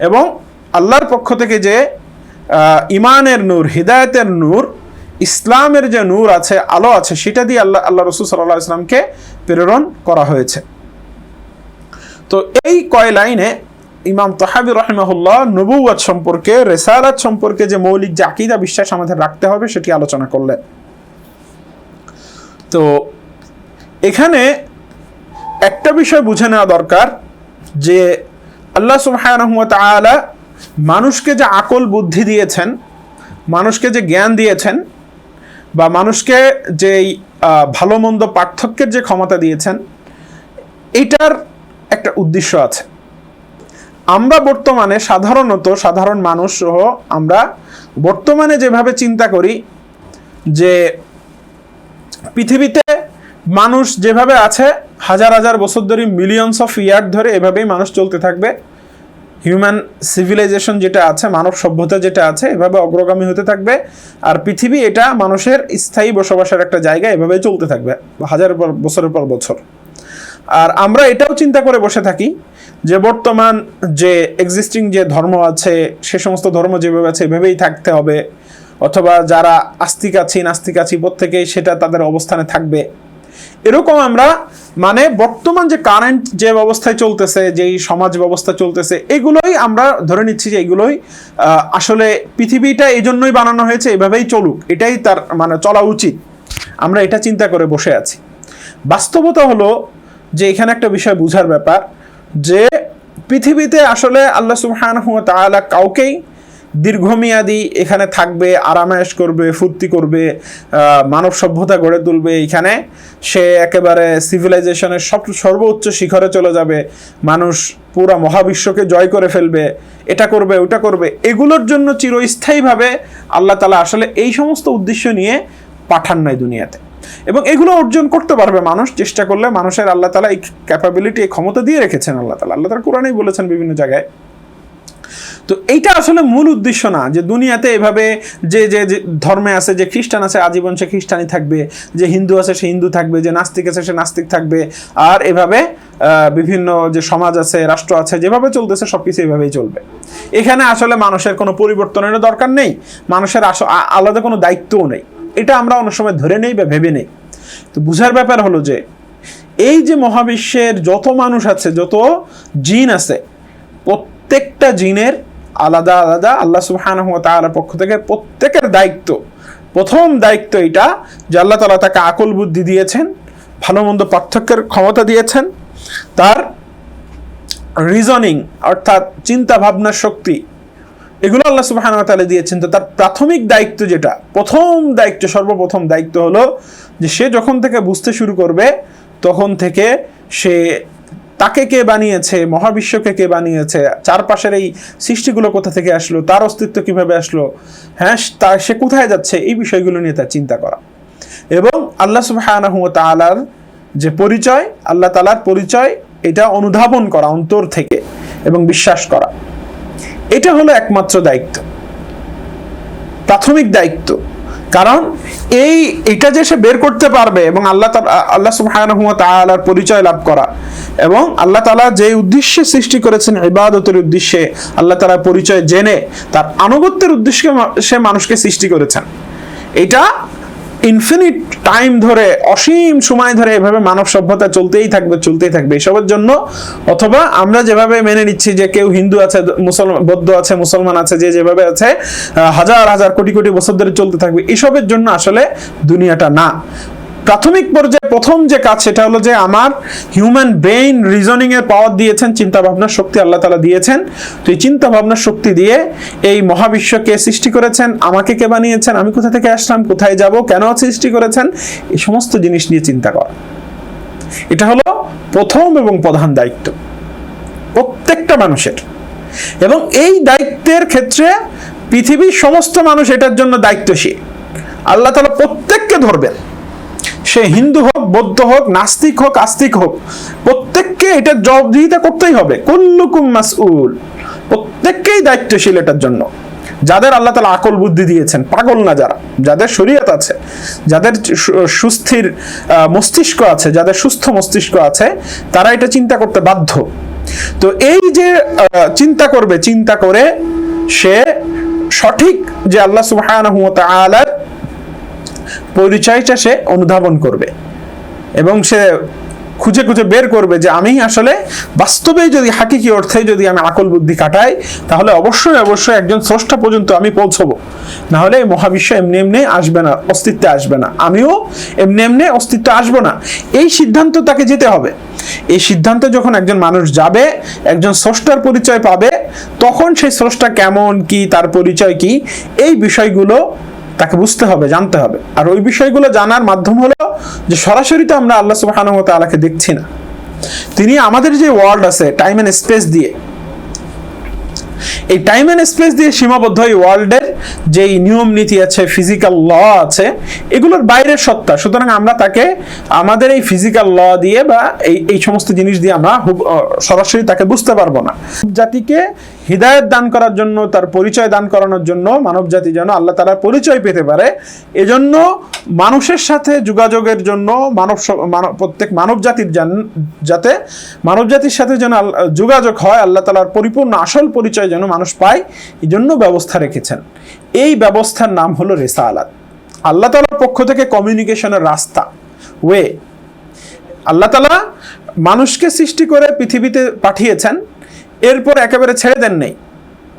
এবং আল্লাহর পক্ষ থেকে যে ইমানের নূর, হিদায়াতের নূর, ইসলামের যে নূর আছে, আলো আছে, সেটা দিয়ে আল্লাহ রাসূল সাল্লাল্লাহু আলাইহি ওয়াসাল্লামকে প্রেরণ করা হয়েছে। তো এই কয় লাইনে ইমাম তাহাবী রাহিমাহুল্লাহ নবুয়ত সম্পর্কে, রিসালাত সম্পর্কে যে মৌলিক যে আকীদা বিশ্বাস আমাদের রাখতে হবে সেটি আলোচনা করলেন। তো এখানে একটা বিষয় বুঝে নেওয়া দরকার যে আল্লাহ সুবহানাহু ওয়া তাআলা মানুষকে যে আকল বুদ্ধি দিয়েছেন, মানুষকে যে জ্ঞান দিয়েছেন, বা মানুষকে যে ভালো মন্দ পার্থক্যের যে ক্ষমতা দিয়েছেন, এইটার একটা উদ্দেশ্য আছে। আমরা বর্তমানে সাধারণ মানুষ সহ আমরা বর্তমানে যেভাবে চিন্তা করি যে পৃথিবীতে মানুষ যেভাবে আছে হাজার হাজার বছর ধরে, মিলিয়নস অফ ইয়ার ধরে এভাবেই মানুষ চলতে থাকবে, হিউম্যান সিভিলাইজেশন যেটা আছে, মানব সভ্যতা যেটা আছে, এভাবে অগ্রগামী হতে থাকবে, আর পৃথিবী এটা মানুষের স্থায়ী বসবাসের একটা জায়গা, এভাবেই চলতে থাকবে হাজার বছরের পর বছর। আর আমরা এটাও চিন্তা করে বসে থাকি যে বর্তমান যে এক্সিস্টিং যে ধর্ম আছে, সে সমস্ত ধর্ম যেভাবে আছে এভাবেই থাকতে হবে, অথবা যারা আস্তিক আছি নাস্তিক আছি প্রত্যেকেই সেটা তাদের অবস্থানে থাকবে। এরকম আমরা মানে বর্তমান যে কারেন্ট যে ব্যবস্থায় চলতেছে, যেই সমাজ ব্যবস্থা চলতেছে, এগুলোই আমরা ধরে নিচ্ছি যে এগুলোই আসলে পৃথিবীটা এই জন্যই বানানো হয়েছে, এভাবেই চলুক, এটাই তার মানে চলা উচিত, আমরা এটা চিন্তা করে বসে আছি। বাস্তবতা হলো যে এখানে একটা বিষয় বুঝার ব্যাপার যে পৃথিবীতে আসলে আল্লাহ সুবহানাহু ওয়া তাআলা কাউকেই দীর্ঘমেয়াদী এখানে থাকবে, আরামায়েশ করবে, ফুর্তি করবে, মানব সভ্যতা গড়ে তুলবে, এখানে সে একেবারে সিভিলাইজেশনের সর্বোচ্চ শিখরে চলে যাবে, মানুষ পুরা মহাবিশ্বকে জয় করে ফেলবে, এটা করবে ওটা করবে, এগুলোর জন্য চিরস্থায়ীভাবে আল্লাহ তাআলা আসলে এই সমস্ত উদ্দেশ্য নিয়ে পাঠান নাই দুনিয়াতে। এবং এগুলো অর্জন করতে পারবে মানুষ চেষ্টা করলে, মানুষের আল্লাহ তাআলা এই ক্যাপাবিলিটি, এই ক্ষমতা দিয়ে রেখেছেন আল্লাহ তাআলা কোরআনেই বলেছেন বিভিন্ন জায়গায়। তো এইটা আসলে মূল উদ্দেশ্য না যে দুনিয়াতে এভাবে যে যে ধর্মে আছে, যে খ্রিস্টান আছে আজীবন সে খ্রিস্টানই থাকবে, যে হিন্দু আছে সে হিন্দু থাকবে, যে নাস্তিক আছে সে নাস্তিক থাকবে, আর এভাবে বিভিন্ন যে সমাজ আছে, রাষ্ট্র আছে, যেভাবে চলতেছে সবকিছু এভাবেই চলবে। এখানে আসলে মানুষের কোনো পরিবর্তনের দরকার নেই, মানুষের আলাদা কোনো দায়িত্বও নেই, এটা আমরা অনেক সময় ধরে নেই বা ভেবে নেই। তো বুঝার ব্যাপার হলো যে এই যে মহাবিশ্বের যত মানুষ আছে, যত জিন আছে, প্রত্যেকটা জিনের আলাদা আলাদা আল্লাহ সুবহানাহু ওয়া তাআলার পক্ষ থেকে প্রত্যেকের দায়িত্ব, প্রথম দায়িত্ব এটা যে আল্লাহ তাআলা তাকে আকল বুদ্ধি দিয়েছেন, ভালো মন্দ পার্থক্যের ক্ষমতা দিয়েছেন, তার রিজনিং অর্থাৎ চিন্তা ভাবনার শক্তি, এগুলো আল্লাহ সুবহানাহু ওয়া তাআলা দিয়েছেন। তো তার প্রাথমিক দায়িত্ব যেটা, প্রথম দায়িত্ব, সর্বপ্রথম দায়িত্ব হলো যে সে যখন থেকে বুঝতে শুরু করবে তখন থেকে সে তাকে কে বানিয়েছে, মহাবিশ্বকে কে বানিয়েছে, চারপাশের এই সৃষ্টিগুলো কোথা থেকে আসলো, তার অস্তিত্ব কিভাবে আসলো, হ্যাঁ সে কোথায় যাচ্ছে, এই বিষয়গুলো নিয়ে তার চিন্তা করা। এবং আল্লাহ সুবহানাহু ওয়া তাআলার যে পরিচয়, আল্লাহ তাআলার পরিচয়, এটা অনুধাবন করা অন্তর থেকে এবং বিশ্বাস করা, এটা হলো একমাত্র দায়িত্ব, প্রাথমিক দায়িত্ব। কারণ এইটা যে সে বের করতে পারবে এবং আল্লাহ সুবহানাহু ওয়া তাআলার পরিচয় লাভ করা, এবং আল্লাহ তাআলা যে উদ্দেশ্যে সৃষ্টি করেছেন, ইবাদতের উদ্দেশ্যে, আল্লাহ তাআলার পরিচয় জেনে তার আনুগত্যের উদ্দেশ্যে সে মানুষকে সৃষ্টি করেছেন। এটা ইনফিনিট টাইম ধরে, অসীম সময় ধরে এভাবে মানব সভ্যতা চলতেই থাকবে এসবের জন্য। অথবা আমরা যেভাবে মেনে নিচ্ছি যে কেউ হিন্দু আছে, বৌদ্ধ আছে, মুসলমান আছে, যে যেভাবে আছে হাজার হাজার কোটি কোটি বছর ধরে চলতে থাকবে, এসবের জন্য আসলে দুনিয়াটা না। প্রাথমিক পর্যায়ে প্রথম যে কাজ সেটা হলো যে আমার হিউম্যান ব্রেইন রিজনিং এর পাওয়ার দিয়েছেন, চিন্তা ভাবনার শক্তি আল্লাহ তাআলা দিয়েছেন। তো এই চিন্তা ভাবনার শক্তি দিয়ে এই মহাবিশ্বকে সৃষ্টি করেছেন, আমাকে কে বানিয়েছেন, আমি কোথা থেকে আসলাম, কোথায় যাব, কেন সৃষ্টি করেছেন, এই সমস্ত জিনিস নিয়ে চিন্তা করা, এটা হলো প্রথম এবং প্রধান দায়িত্ব প্রত্যেকটা মানুষের। এবং এই দায়িত্বের ক্ষেত্রে পৃথিবীর সমস্ত মানুষ এটার জন্য দায়িত্বশীল। আল্লাহ তাআলা প্রত্যেককে ধরবেন, সে হিন্দু হোক, বৌদ্ধ হোক, নাস্তিক হোক, আস্তিক হোক, প্রত্যেককে এটার জবাবদিহিতা করতেই হবে। কুল্লুকুম মাসউল, প্রত্যেককেই দায়িত্বশীল এটার জন্য। যাদের আল্লাহ তাআলা আকল বুদ্ধি দিয়েছেন, পাগল না যারা, যাদের শরীয়ত আছে, যাদের সুস্থির মস্তিষ্ক আছে, যাদের সুস্থ মস্তিষ্ক আছে, তারা এটা চিন্তা করতে বাধ্য। তো এই যে চিন্তা করবে, চিন্তা করে সে সঠিক যে আল্লাহ সুবহানাহু ওয়া তাআলার পরিচয়টা সে অনুধাবন করবে এবং সে খুঁজে খুঁজে বের করবে যে আমি আসলে বাস্তবে যদি হাকিকি অর্থে যদি আমি আকল বুদ্ধি কাটাই, তাহলে অবশ্যই অবশ্যই একজন স্রষ্টা পর্যন্ত আমি পৌঁছবো। না হলে এই মহাবিশ্ব এমনি এমনি আসবে না, অস্তিত্বে আসবে না, আমিও এমনি এমনি অস্তিত্বে আসবো না। এই সিদ্ধান্ত তাকে যেতে হবে। এই সিদ্ধান্তে যখন একজন মানুষ যাবে, একজন স্রষ্টার পরিচয় পাবে, তখন সেই স্রষ্টা কেমন, কি, তার পরিচয় কি, এই বিষয়গুলো তাকে বুঝতে হবে, জানতে হবে। আর ওই বিষয়গুলো জানার মাধ্যম হলো যে সরাসরি তো আমরা আল্লাহ সুবহানাহু ওয়া তাআলাকে দেখছি না, তিনি আমাদের যে ওয়ার্ল্ড আছে টাইম এন্ড স্পেস দিয়ে, এই টাইম এন্ড স্পেস দিয়ে সীমাবদ্ধ এই ওয়ার্ল্ডের যে নিয়ম নীতি আছে, ফিজিক্যাল ল আছে, এগুলোর বাইরের সত্তা। সুতরাং আমরা তাকে আমাদের এই ফিজিক্যাল ল দিয়ে বা এই সমস্ত জিনিস দিয়ে আমরা সরাসরি তাকে বুঝতে পারবো না। জাতিকে হিদায়াত দান করার জন্য, তার পরিচয় দান করানোর জন্য, মানব জাতি যেন আল্লাহ তাআলার পরিচয় পেতে পারে, এজন্য মানুষের সাথে যোগাযোগের জন্য প্রত্যেক মানব জাতির যাতে মানব জাতির সাথে যেন যোগাযোগ হয়, আল্লাহ তাআলার পরিপূর্ণ আসল পরিচয় যেন মানুষ পায়, এই জন্য ব্যবস্থা রেখেছেন। এই ব্যবস্থার নাম হলো রিসালাত। আল্লাহ তাআলার পক্ষ থেকে কমিউনিকেশনের রাস্তা, ওয়ে। আল্লাহ তাআলা মানুষকে সৃষ্টি করে পৃথিবীতে পাঠিয়েছেন, এরপর একেবারে ছেড়ে দেন নেই।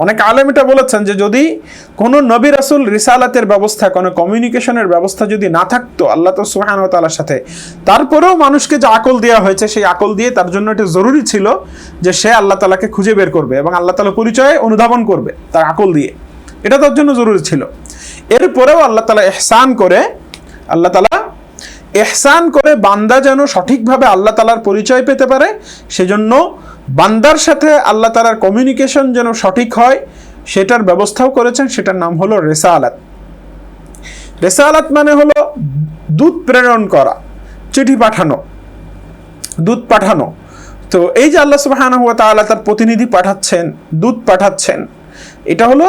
অনেক আলেম এটা বলেছেন যে যদি কোনো নবী রাসূল রিসালাতের ব্যবস্থা, কোনো কমিউনিকেশনের ব্যবস্থা যদি না থাকতো আল্লাহ সুবহানাহু ওয়া তাআলার সাথে, তারপরেও মানুষকে যে আকল দেওয়া হয়েছে, সেই আকল দিয়ে তার জন্য এটা জরুরি ছিল যে সে আল্লাহ তাআলাকে খুঁজে বের করবে এবং আল্লাহ তাআলার পরিচয় অনুধাবন করবে তার আকল দিয়ে, এটা তার জন্য জরুরি ছিল। এরপরেও আল্লাহ তাআলা ইহসান করে বান্দা যেন সঠিকভাবে আল্লাহ তাআলার পরিচয় পেতে পারে, সেজন্য বান্দার সাথে আল্লাহ তাআলার কমিউনিকেশন যেন সঠিক হয়, সেটার ব্যবস্থাও করেছেন। সেটার নাম হলো রিসালাত। রিসালাত মানে হলো দূত প্রেরণ করা, চিঠি পাঠানো, দূত পাঠানো। তো এই যে আল্লাহ সুবহানাহু ওয়া তাআলা তার প্রতিনিধি পাঠাচ্ছেন, দূত পাঠাচ্ছেন, এটা হলো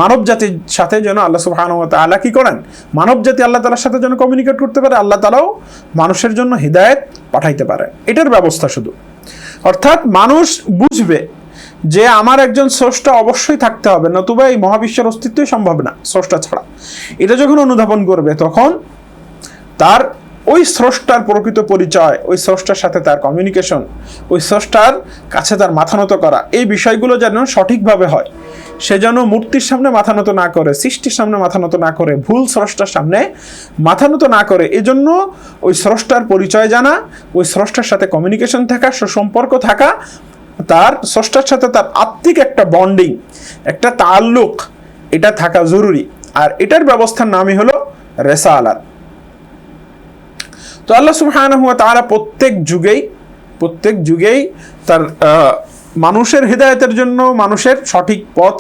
মানব জাতির সাথে যেন আল্লাহ সুবহানাহু ওয়া তাআলা কি করেন, মানব জাতি আল্লাহ তাআলার সাথে যেন কমিউনিকেট করতে পারে, আল্লাহ তাআলাও মানুষের জন্য হিদায়াত পাঠাইতে পারে, এটার ব্যবস্থা শুধু। অর্থাৎ মানুষ বুঝবে যে আমার একজন স্রষ্টা অবশ্যই থাকতে হবে, নতুবা এই মহাবিশ্বের অস্তিত্বই সম্ভব না স্রষ্টা ছাড়া। এটা যখন অনুধাবন করবে, তখন তার ওই স্রষ্টার প্রকৃত পরিচয়, ওই স্রষ্টার সাথে তার কমিউনিকেশন, ওই স্রষ্টার কাছে তার মাথা নত করা, এই বিষয়গুলো যেন সঠিকভাবে হয়। সে যেন মূর্তির সামনে মাথা নত না করে, সৃষ্টির সামনে মাথা নত না করে, ভুল স্রষ্টার সামনে মাথা নত না করে। এজন্য ওই স্রষ্টার পরিচয় জানা, ওই স্রষ্টার সাথে কমিউনিকেশন থাকা, সুসম্পর্ক থাকা, তার স্রষ্টার সাথে তার আত্মিক একটা বন্ডিং, একটা তাল্লুক, এটা থাকা জরুরি। আর এটার ব্যবস্থার নামই হলো রেসালাত। তো আল্লাহ সুবহানাহু ওয়া তাআলা প্রত্যেক যুগেই তার মানুষের হিদায়াতের জন্য, মানুষের সঠিক পথ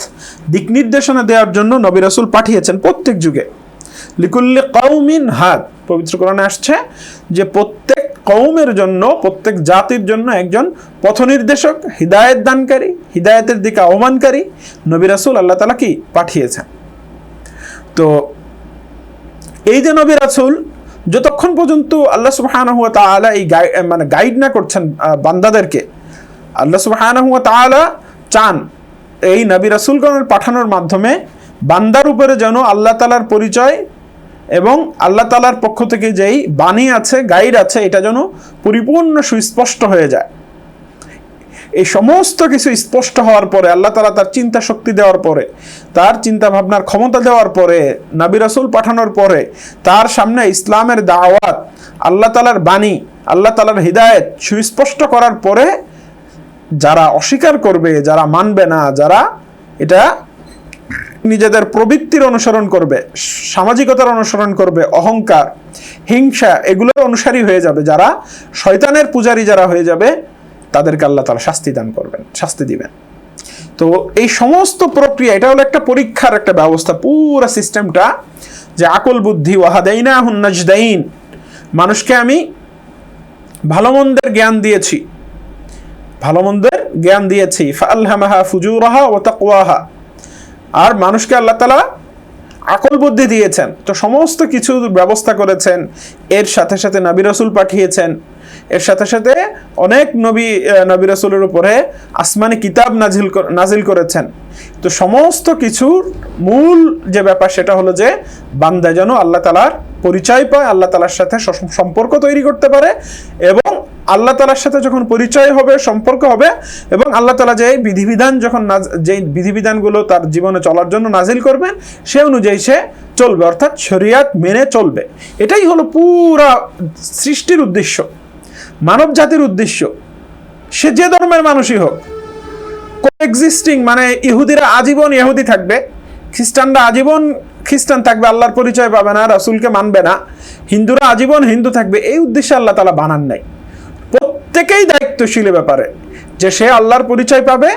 দিক নির্দেশনা দেওয়ার জন্য নবী রাসূল পাঠিয়েছেন প্রত্যেক যুগে। লিকুল্লি কওমিন হাদ, পবিত্র কোরআনে আসছে যে প্রত্যেক কওমের জন্য, প্রত্যেক জাতির জন্য একজন পথ নির্দেশক, হিদায়াত দানকারী, হিদায়াতের দিকে আহ্বানকারী নবী রাসূল আল্লাহ তাআলা কি পাঠিয়েছেন। তো এই যে নবী রাসূল, যতক্ষণ পর্যন্ত আল্লাহ সুবহানাহু ওয়া তাআলা এই গাইড না করছেন বান্দাদেরকে, আল্লাহ সুবহানাহু ওয়া তাআলা চান এই নবী রাসূলগণের পাঠানোর মাধ্যমে বান্দার উপরে যেন আল্লাহ তাআলার পরিচয় এবং আল্লাহ তাআলার পক্ষ থেকে যেই বাণী আছে, গাইড আছে, এটা যেন পরিপূর্ণ সুস্পষ্ট হয়ে যায়। এই সমস্ত কিছু স্পষ্ট হওয়ার পরে, আল্লাহ তাআলা তার চিন্তা শক্তি দেওয়ার পরে, তার চিন্তা ভাবনার ক্ষমতা দেওয়ার পরে, নবী রাসূল পাঠানোর পরে, তার সামনে ইসলামের দাওয়াত, আল্লাহ তাআলার বাণী, আল্লাহ তাআলার হিদায়াত সুস্পষ্ট করার পরে যারা অস্বীকার করবে, যারা মানবে না, যারা এটা নিজেদের প্রবৃত্তির অনুসরণ করবে, সামাজিকতার অনুসরণ করবে, অহংকার, হিংসা, এগুলোর অনুসারী হয়ে যাবে, যারা শয়তানের পূজারী যারা হয়ে যাবে, তাদেরকে আল্লাহ তাআলা শাস্তি দিবেন। তো এই সমস্ত প্রক্রিয়া, এটা হলো একটা পরীক্ষার একটা ব্যবস্থা, পুরো সিস্টেমটা, যে আকল বুদ্ধি ওয়াহাদাইনাহুন নাজদাইন, মানুষকে আমি ভালো মন্দের জ্ঞান দিয়েছি, ফাআলহামাহা ফুজুরাহা ওয়া তাকওয়াহা, আর মানুষকে আল্লাহ তাআলা আকল বুদ্ধি দিয়েছেন। তো সমস্ত কিছু ব্যবস্থা করেছেন, এর সাথে সাথে নবী রাসূল পাঠিয়েছেন, এর সাথে সাথে অনেক নবী রাসূলের উপরে আসমানি কিতাব নাজিল করেছেন। তো সমস্ত কিছুর মূল যে ব্যাপার সেটা হলো যে বান্দা যেন আল্লাহ তাআলার পরিচয় পায়, আল্লাহ তাআলার সাথে সম্পর্ক তৈরি করতে পারে, এবং আল্লাহ তাআলার সাথে যখন পরিচয় হবে, সম্পর্ক হবে, এবং আল্লাহ তাআলা যে বিধিবিধানগুলো তার জীবনে চলার জন্য নাজিল করবেন, সে অনুযায়ী সে চলবে, অর্থাৎ শরিয়াত মেনে চলবে। এটাই হলো পুরা সৃষ্টির উদ্দেশ্য, মানব জাতির উদ্দেশ্য। সে যে ধর্মের মানুষই হোক, কোএক্সিস্টিং, মানে ইহুদিরা আজীবন ইহুদি থাকবে, খ্রিস্টানরা আজীবন খ্রিস্টান থাকবে, আল্লাহর পরিচয় পাবে না, রাসূলকে মানবে না, হিন্দুরা আজীবন হিন্দু থাকবে, এই উদ্দেশ্যে আল্লাহ তাআলা বানান নাই। প্রত্যেকেই দায়িত্বশীল ব্যাপারে যে সে আল্লাহর পরিচয় পাবে,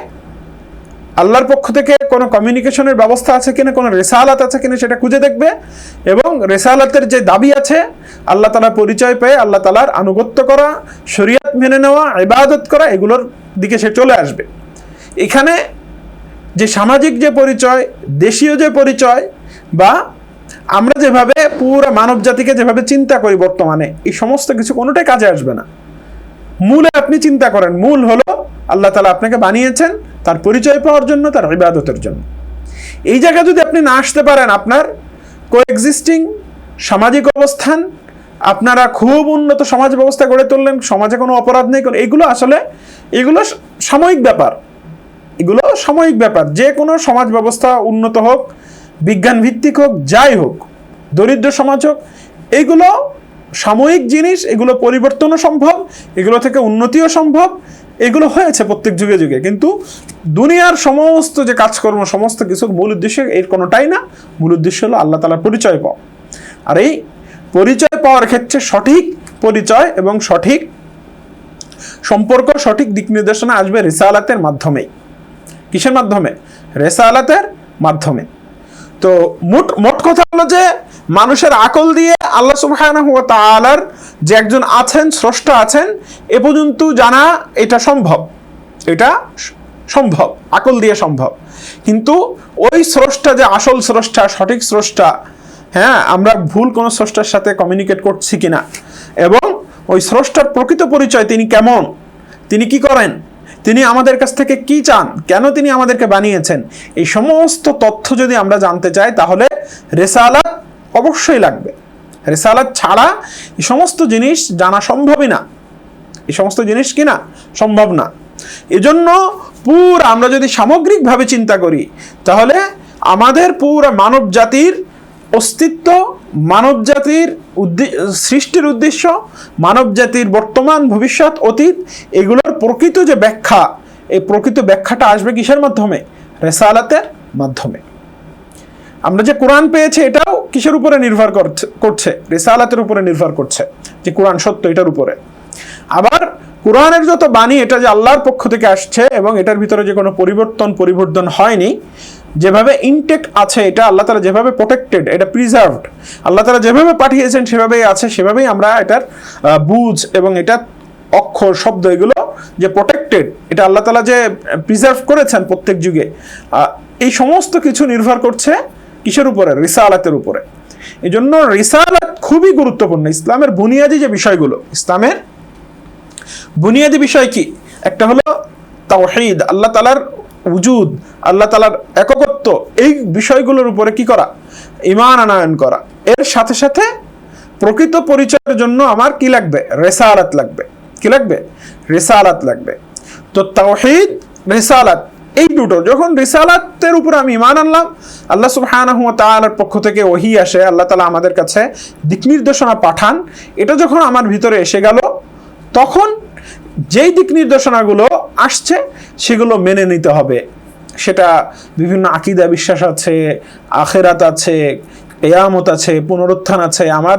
আল্লাহর পক্ষ থেকে কোনো কমিউনিকেশনের ব্যবস্থা আছে কিনা, কোনো রেসালাত আছে কিনা সেটা খুঁজে দেখবে, এবং রেসালাতের যে দাবি আছে, আল্লাহ তাআলার পরিচয় পেয়ে আল্লাহ তাআলার আনুগত্য করা, শরীয়ত মেনে নেওয়া, ইবাদত করা, এগুলোর দিকে সে চলে আসবে। এখানে যে সামাজিক যে পরিচয়, দেশীয় যে পরিচয়, বা আমরা যেভাবে পুরো মানব জাতিকে যেভাবে চিন্তা করি বর্তমানে, এই সমস্ত কিছু কোনোটাই কাজে আসবে না। মূলে আপনি চিন্তা করেন, মূল হলো আল্লাহ তাআলা আপনাকে বানিয়েছেন তার পরিচয় পাওয়ার জন্য, তার ইবাদতের জন্য। এই জায়গায় যদি আপনি না আসতে পারেন, আপনার কোএক্সিস্টিং সামাজিক অবস্থান, আপনারা খুব উন্নত সমাজ ব্যবস্থা গড়ে তুললেন, সমাজে কোনো অপরাধ নেই, এগুলো সাময়িক ব্যাপার। যে কোনো সমাজ ব্যবস্থা উন্নত হোক, বিজ্ঞান ভিত্তিক হোক, যাই হোক, দরিদ্র সমাজ হোক, এইগুলো সাময়িক জিনিস, এগুলো পরিবর্তনও সম্ভব, এগুলো থেকে উন্নতিও সম্ভব, এগুলো হয়েছে প্রত্যেক যুগে যুগে। কিন্তু দুনিয়ার সমস্ত যে কাজকর্ম, সমস্ত কিছুর মূল উদ্দেশ্য এর কোনোটাই না, মূল উদ্দেশ্য হলো আল্লাহ তাআলার পরিচয় পাওয়া। আর এই পরিচয় পাওয়ার ক্ষেত্রে সঠিক পরিচয় এবং সঠিক সম্পর্ক, সঠিক দিক নির্দেশনা আসবে রিসালাতের মাধ্যমেই। কিসের মাধ্যমে? রিসালাতের মাধ্যমে। তো মোট কথা হলো যে মানুষের আকল দিয়ে আল্লাহ সুবহানাহু ওয়া তাআলার যে একজন আছেন, স্রষ্টা আছেন, এ পর্যন্ত জানা এটা সম্ভব, আকল দিয়ে সম্ভব। কিন্তু ওই স্রষ্টা যে আসল স্রষ্টা, সঠিক স্রষ্টা, হ্যাঁ, আমরা ভুল কোনো স্রষ্টার সাথে কমিউনিকেট করছি কিনা, এবং ওই স্রষ্টার প্রকৃত পরিচয়, তিনি কেমন, তিনি কি করেন, তিনি আমাদের কাছ থেকে কি চান, কেন তিনি আমাদেরকে বানিয়েছেন, এই সমস্ত তথ্য যদি আমরা জানতে চাই, তাহলে রিসালাত অবশ্যই লাগবে। রিসালাত ছাড়া এই সমস্ত জিনিস জানা সম্ভবই না, এই সমস্ত জিনিস কি না, সম্ভব না। এজন্য আমরা যদি সামগ্রিকভাবে চিন্তা করি তাহলে আমাদের পুরো মানব জাতির অস্তিত্ব, মানব জাতির সৃষ্টির উদ্দেশ্য, মানব জাতির বর্তমান, ভবিষ্যৎ, অতীত, এগুলোর প্রকৃত যে ব্যাখ্যা, এই প্রকৃত ব্যাখ্যাটা আসবে কিসের মাধ্যমে? রিসালাতের মাধ্যমে। আমরা যে কোরআন পেয়েছি এটাও কিসের উপরে নির্ভর করছে? রিসালাতের উপরে নির্ভর করছে, যে কোরআন সত্য এটার উপরে। আবার কোরআনের যত বাণী, এটা যে আল্লাহর পক্ষ থেকে আসছে এবং এটার ভিতরে যে কোনো পরিবর্তন হয়নি, যেভাবে ইনটেক্ট আছে, এটা আল্লাহ তাআলা যেভাবে প্রোটেক্টেড, এটা প্রিজার্ভড, আল্লাহ তাআলা যেভাবে পাঠিয়েছেন সেভাবেই আছে, সেভাবেই আমরা এটার বুঝ এবং এটা অক্ষর, শব্দ, এগুলো যে প্রোটেক্টেড, এটা আল্লাহ তাআলা যে প্রিজার্ভ করেছেন প্রত্যেক যুগে, এই সমস্ত কিছু নির্ভর করছে কিসের উপরে? রিসালাতের উপরে। এই জন্য রিসালাত খুবই গুরুত্বপূর্ণ। ইসলামের বুনিয়াদি যে বিষয়গুলো, ইসলামের বুনিয়াদি বিষয় কি? একটা হলো তাওহীদ, আল্লাহ তাআলার উজুদ, আল্লাহ তাআলার একত্ব, এই বিষয়গুলোর উপরে কি করা? ঈমান আনয়ন করা। এর সাথে সাথে প্রকৃত পরিচয়ের জন্য আমার কি লাগবে? রিসালাত লাগবে। কি লাগবে? রিসালাত লাগবে। তো তাওহীদ, রিসালাত, এই দুটো যখন রিসালাতের উপরে আমি ঈমান আনলাম, আল্লাহ সুবহানাহু ওয়া তাআলার পক্ষ থেকে ওহী আসে, আল্লাহ তাআলা আমাদের কাছে দিক নির্দেশনা পাঠান, এটা যখন আমার ভিতরে এসে গেল, তখন যেই দিক নির্দেশনাগুলো আসছে সেগুলো মেনে নিতে হবে। সেটা বিভিন্ন আকীদা বিশ্বাস আছে, আখিরাত আছে, কিয়ামত আছে, পুনরুত্থান আছে, আমার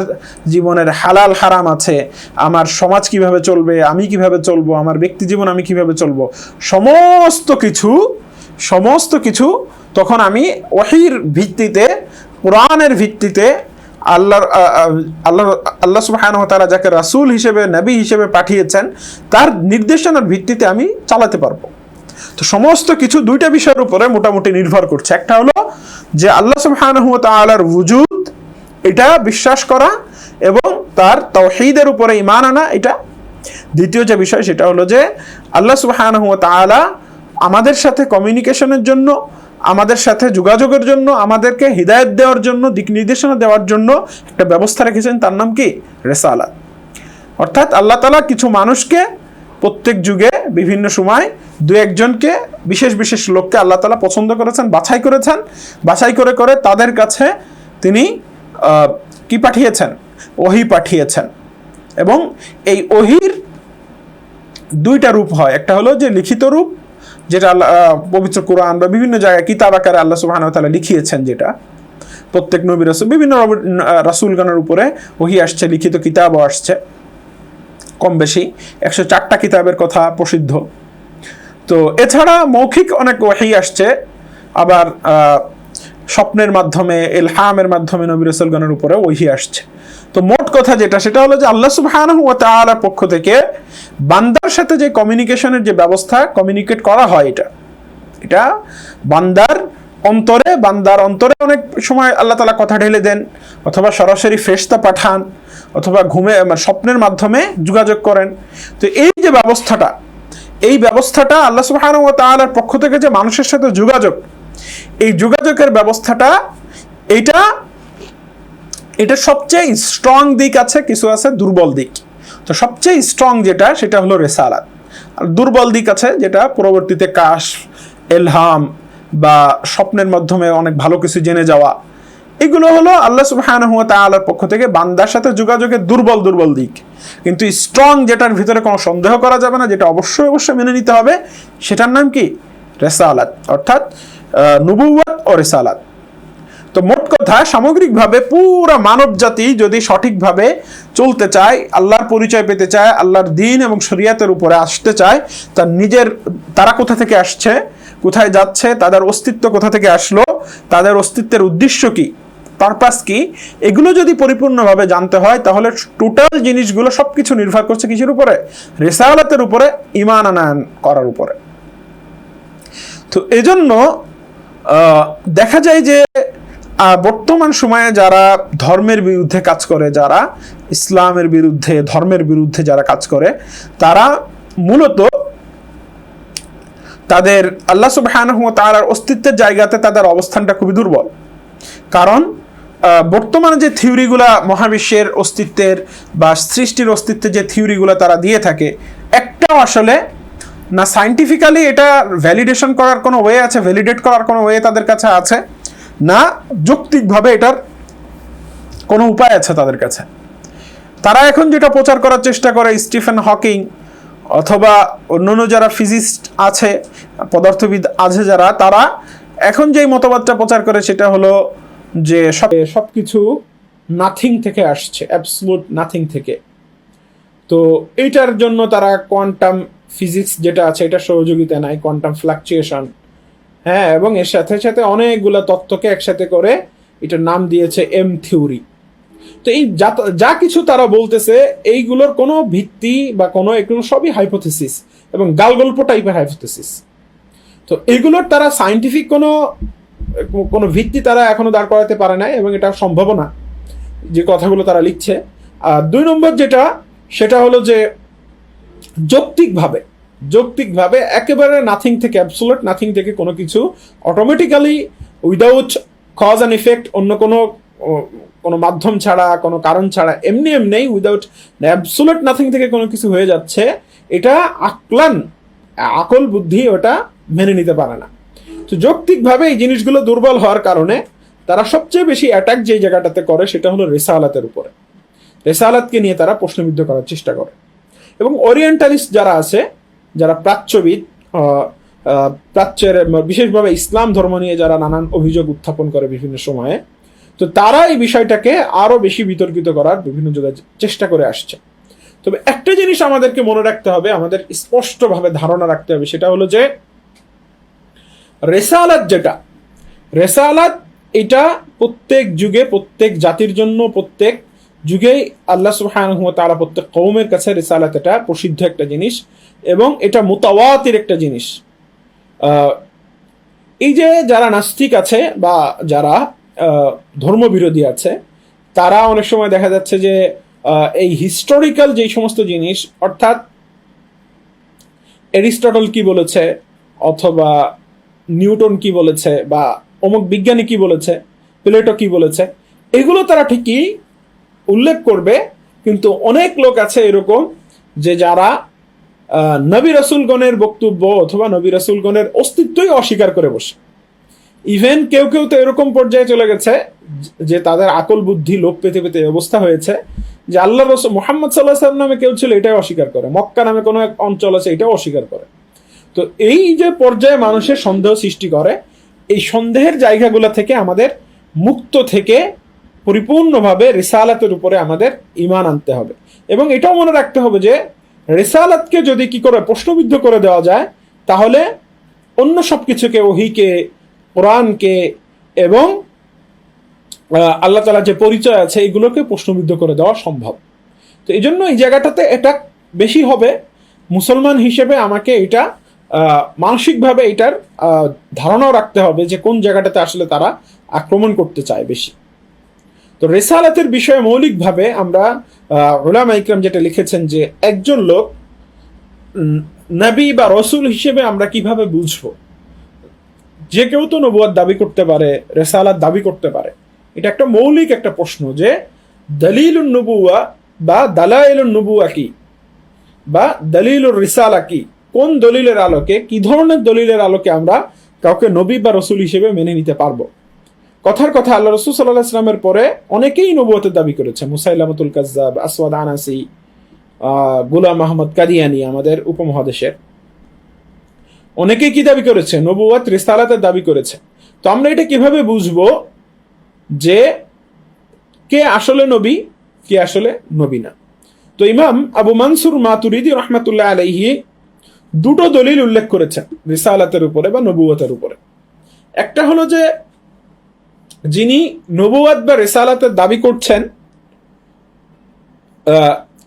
জীবনের হালাল হারাম আছে, আমার সমাজ কিভাবে চলবে, আমি কিভাবে চলবো, আমার ব্যক্তি জীবন আমি কিভাবে চলবো, সমস্ত কিছু তখন আমি ওহীর ভিত্তিতে, কোরআনের ভিত্তিতে, আল্লাহ সুবহানাহু ওয়া তাআলা যাকে রাসূল হিসেবে, নবী হিসেবে পাঠিয়েছেন, তার নির্দেশনার ভিত্তিতে আমি চালাতে পারবো। তো সমস্ত কিছু দুইটা বিষয়ের উপরে মোটামুটি নির্ভর করছে। একটা হলো যে আল্লাহ সুবহানাহু ওয়া তাআলার ওজুদ, এটা বিশ্বাস করা এবং তার তাওহীদের উপরে ঈমান আনা, এটা। দ্বিতীয় যে বিষয় সেটা হলো যে আল্লাহ সুবহানাহু ওয়া তাআলা আমাদের সাথে কমিউনিকেশনের জন্য, আমাদের সাথে যোগাযোগের জন্য, আমাদেরকে হিদায়াত দেওয়ার জন্য, দিক নির্দেশনা দেওয়ার জন্য একটা ব্যবস্থা রেখেছেন, তার নাম কি? রিসালাত। অর্থাৎ আল্লাহ তাআলা কিছু মানুষকে প্রত্যেক যুগে বিভিন্ন সময় দু একজনকে, বিশেষ বিশেষ লোককে আল্লাহ তাআলা পছন্দ করেছেন, বাছাই করে তাদের কাছে তিনি কি পাঠিয়েছেন? ওহী পাঠিয়েছেন। এবং এই ওহীর দুইটা রূপ হয়। একটা হলো যে লিখিত রূপ, যেটা আল্লাহ পবিত্র কোরআন বা বিভিন্ন জায়গায় কিতাব আকারে আল্লাহ সুবহানাহু ওয়া তাআলা লিখিয়েছেন, যেটা প্রত্যেক নবী রাসূল, বিভিন্ন রাসূলগণের উপরে ওহী আসছে, লিখিত কিতাবও আসছে, কম বেশি 104টা কিতাবের কথা প্রসিদ্ধ। তো এছাড়া মৌখিক অনেক ওহী আসছে, আবার স্বপ্নের মাধ্যমে, ইলহামের মাধ্যমে নবী রাসূলগণের উপরে ওহী আসছে। তো মোট কথা যেটা, সেটা হলো যে আল্লাহ সুবহানাহু ওয়া তাআলার পক্ষ থেকে বান্দার সাথে যে কমিউনিকেশনের যে ব্যবস্থা, কমিউনিকেট করা হয়, এটা বান্দার অন্তরে অনেক সময় আল্লাহ তাআলা কথা ঢেলে দেন, অথবা সরাসরি ফেরেশতা পাঠান, অথবা স্বপ্নের মাধ্যমে যোগাযোগ করেন। তো এই যে ব্যবস্থাটা, এই ব্যবস্থাটা আল্লাহ সুবহানাহু ওয়া তাআলার পক্ষ থেকে যে মানুষের সাথে যোগাযোগ, এই যোগাযোগের ব্যবস্থাটা, এটা সবচেয়ে স্ট্রং দিক আছে, কিছু আছে দুর্বল দিক। তো সবচেয়ে স্ট্রং যেটা, সেটা হলো রিসালাত। আর দুর্বল দিক আছে যেটা পরবর্তীতে কাশফ, ইলহাম বা স্বপ্নের মাধ্যমে অনেক ভালো কিছু জেনে যাওয়া, এগুলো হলো আল্লাহ সুবহানাহু ওয়া তাআলার পক্ষ থেকে বান্দার সাথে যোগাযোগের দুর্বল দিক। কিন্তু স্ট্রং, যেটার ভিতরে কোনো সন্দেহ করা যাবে না, যেটা অবশ্যই মেনে নিতে হবে, সেটার নাম কি? রিসালাত, অর্থাৎ নবুওয়াত ও রিসালাত। তো মোট কথা, সামগ্রিকভাবে পুরো মানব জাতি যদি সঠিকভাবে চলতে চায়, আল্লাহর পরিচয় পেতে চায়, আল্লাহর দ্বীন এবং শরীয়তের উপরে আসতে চায়, তারা কোথা থেকে আসছে, কোথায় যাচ্ছে, তাদের অস্তিত্ব কোথা থেকে আসলো, তাদের অস্তিত্বের উদ্দেশ্য কি, পারপাস কি, এগুলো যদি পরিপূর্ণভাবে জানতে হয়, তাহলে টোটাল জিনিসগুলো সবকিছু নির্ভর করছে কিসের উপরে? রিসালাতের উপরে, ঈমান আনয়ন করার উপরে। তো এজন্য দেখা যায় যে বর্তমান সময়ে যারা ধর্মের বিরুদ্ধে কাজ করে, যারা ইসলামের বিরুদ্ধে, ধর্মের বিরুদ্ধে যারা কাজ করে, তারা মূলত তাদের আল্লাহ সুবহানাহু ওয়া তাআলার অস্তিত্বের জায়গাতে তাদের অবস্থানটা খুবই দুর্বল। কারণ বর্তমানে যে থিওরিগুলা মহাবিশ্বের অস্তিত্বের বা সৃষ্টির অস্তিত্বের যে থিওরিগুলো তারা দিয়ে থাকে, একটাও আসলে না সায়েন্টিফিক্যালি এটা ভ্যালিডেশন করার কোনো ওয়ে আছে, ভ্যালিডেট করার কোনো ওয়ে তাদের কাছে আছে, না যৌক্তিকভাবে এটার কোনো উপায় আছে তাদের কাছে। তারা এখন যেটা প্রচার করার চেষ্টা করে, স্টিফেন হকিং অথবা অন্যান্য যারা ফিজিস্ট আছে, পদার্থবিদ আছে যারা, তারা এখন যেই মতবাদটা প্রচার করে সেটা হলো যে সব কিছু নাথিং থেকে আসছে, অ্যাবসলুট নাথিং থেকে। তো এইটার জন্য তারা কোয়ান্টাম ফিজিক্স যেটা আছে এটা সহযোগিতা নেয়, কোয়ান্টাম ফ্লাকচুয়েশন, হ্যাঁ, এবং এর সাথে সাথে অনেকগুলো তত্ত্বকে একসাথে করে এটার নাম দিয়েছে এম থিওরি। তো এই যা কিছু তারা বলতেছে এইগুলোর কোনো ভিত্তি বা এগুলো সবই হাইপোথেসিস এবং গালগল্প টাইপের হাইপোথেসিস। তো এগুলোর তারা সায়েন্টিফিক কোনো ভিত্তি তারা এখনো দাঁড় করাতে পারে না, এবং এটা সম্ভব না যে কথাগুলো তারা লিখছে। আর 2 নম্বর যেটা, সেটা হলো যে যৌক্তিকভাবে একেবারে নাথিং থেকে, অ্যাবসোলিউট নাথিং থেকে কোনো কিছু automatically without cause and effect, অন্য কোনো মাধ্যম ছাড়া, কোনো কারণ ছাড়া, এমনি উইদাউট অ্যাবসোলিউট নাথিং থেকে কোনো কিছু হয়ে যাচ্ছে, এটা আকল বুদ্ধি ওটা মেনে নিতে পারে না। তো যৌক্তিকভাবে এই জিনিসগুলো দুর্বল হওয়ার কারণে তারা সবচেয়ে বেশি অ্যাটাক যেই জায়গাটাতে করে সেটা হলো রিসালাতের উপরে। রিসালাতকে নিয়ে তারা প্রশ্নবিদ্ধ করার চেষ্টা করে। এবং ওরিয়েন্টালিস্ট যারা আছে, যারা প্রাচ্যবিদ, প্রাচ্যের বিশেষভাবে ইসলাম ধর্ম নিয়ে যারা নানান অভিযোগ উত্থাপন করে বিভিন্ন সময়ে, তো তারা এই বিষয়টাকে আরো বেশি বিতর্কিত করার বিভিন্ন চেষ্টা করে আসছে। তবে একটা জিনিস আমাদেরকে মনে রাখতে হবে, আমাদের স্পষ্টভাবে ধারণা রাখতে হবে, সেটা হলো যে রেসালাত এটা প্রত্যেক যুগে, প্রত্যেক জাতির জন্য, প্রত্যেক যুগেই আল্লাহ সুবহানাহু ওয়া তাআলা প্রত্যেক কওমের কাছে রিসালাত এটা প্রসিদ্ধ একটা জিনিস, এবং এটা মুতাওয়াতির একটা জিনিস। এই যে যারা নাস্তিক আছে বা যারা ধর্মবিরোধী আছে, তারা অনেক সময় দেখা যাচ্ছে যে এই হিস্টোরিক্যাল যেই সমস্ত জিনিস, অর্থাৎ এরিস্টটল কি বলেছে অথবা নিউটন কি বলেছে বা অমুক বিজ্ঞানী কি বলেছে, প্লেটো কি বলেছে, এগুলো তারা ঠিকই উল্লেখ করবে, কিন্তু অনেক লোক আছে এরকম যে যারা নবী রাসূলগণের বক্তব্য অথবা নবী রাসূলগণের অস্তিত্বই অস্বীকার করে বসে। ইভেন কেউ তো এরকম পর্যায়ে চলে গেছে যে তাদের আকল বুদ্ধি লোপ পেতে পেতে অবস্থা হয়েছে যে আল্লাহ রাসূল মুহাম্মদ সাল্লাল্লাহু আলাইহি ওয়াসাল্লাম নামে কেউ ছিল এটাই অস্বীকার করে, মক্কা নামে কোনো এক অঞ্চল আছে এটাও অস্বীকার করে। তো এই যে পর্যায়ে মানুষের সন্দেহ সৃষ্টি করে, এই সন্দেহের জায়গাগুলো থেকে আমাদের মুক্ত থেকে পরিপূর্ণভাবে রিসালাতের উপরে আমাদের ঈমান আনতে হবে। এবং এটাও মনে রাখতে হবে যে রিসালাতকে যদি কি করে প্রশ্নবিদ্ধ করে দেওয়া যায়, তাহলে অন্য সবকিছুকে, ওহীকে, কোরআনকে এবং আল্লাহ তাআলার যে পরিচয় আছে এগুলোকে প্রশ্নবিদ্ধ করে দেওয়া সম্ভব। তো এই জন্য এই জায়গাটাতে এটা বেশি হবে। মুসলমান হিসেবে আমাকে এটা মানসিকভাবে এটার ধারণাও রাখতে হবে যে কোন জায়গাটাতে আসলে তারা আক্রমণ করতে চায় বেশি। তো রিসালাতের বিষয়ে মৌলিকভাবে আমরা উলামা ইকরাম যেটা লিখেছেন যে একজন লোক নবী বা রসুল হিসেবে আমরা কিভাবে বুঝবো। যে কেউ তো নবুয়ত দাবি করতে পারে, রিসালাত দাবি করতে পারে, এটা একটা মৌলিক একটা প্রশ্ন যে দলিলুন নবুয়া বা দালাইলুন নবুয়া কি বা দলিলুর রিসালা কি, কোন দলিলের আলোকে, কি ধরনের দলিলের আলোকে আমরা কাউকে নবী বা রসুল হিসেবে মেনে নিতে পারবো। কথার কথা আল্লাহ রাসূল সাল্লাল্লাহু আলাইহি ওয়াসাল্লামের পরে অনেকেই নবুয়তের দাবি করেছে। মুসাইলামাতুল কাজ্জাব, আসওয়াদ আনাসি, গোলাম আহমদ কাদিয়ানি, আমাদের উপমহাদেশের অনেকেই কি দাবি করেছে, নবুয়ত রিসালাতের দাবি করেছে। তো আমরা এটা কিভাবে বুঝবো যে কে আসলে নবী, কে আসলে নবী না? তো ইমাম আবু মানসুর মাতুরিদি রাহমাতুল্লাহ আলাইহি দুটো দলিল উল্লেখ করেছেন রিসালাতের উপরে বা নবুয়তের উপরে। একটা হলো যে যিনি নবুয়ত বা রিসালাতের দাবি করছেন,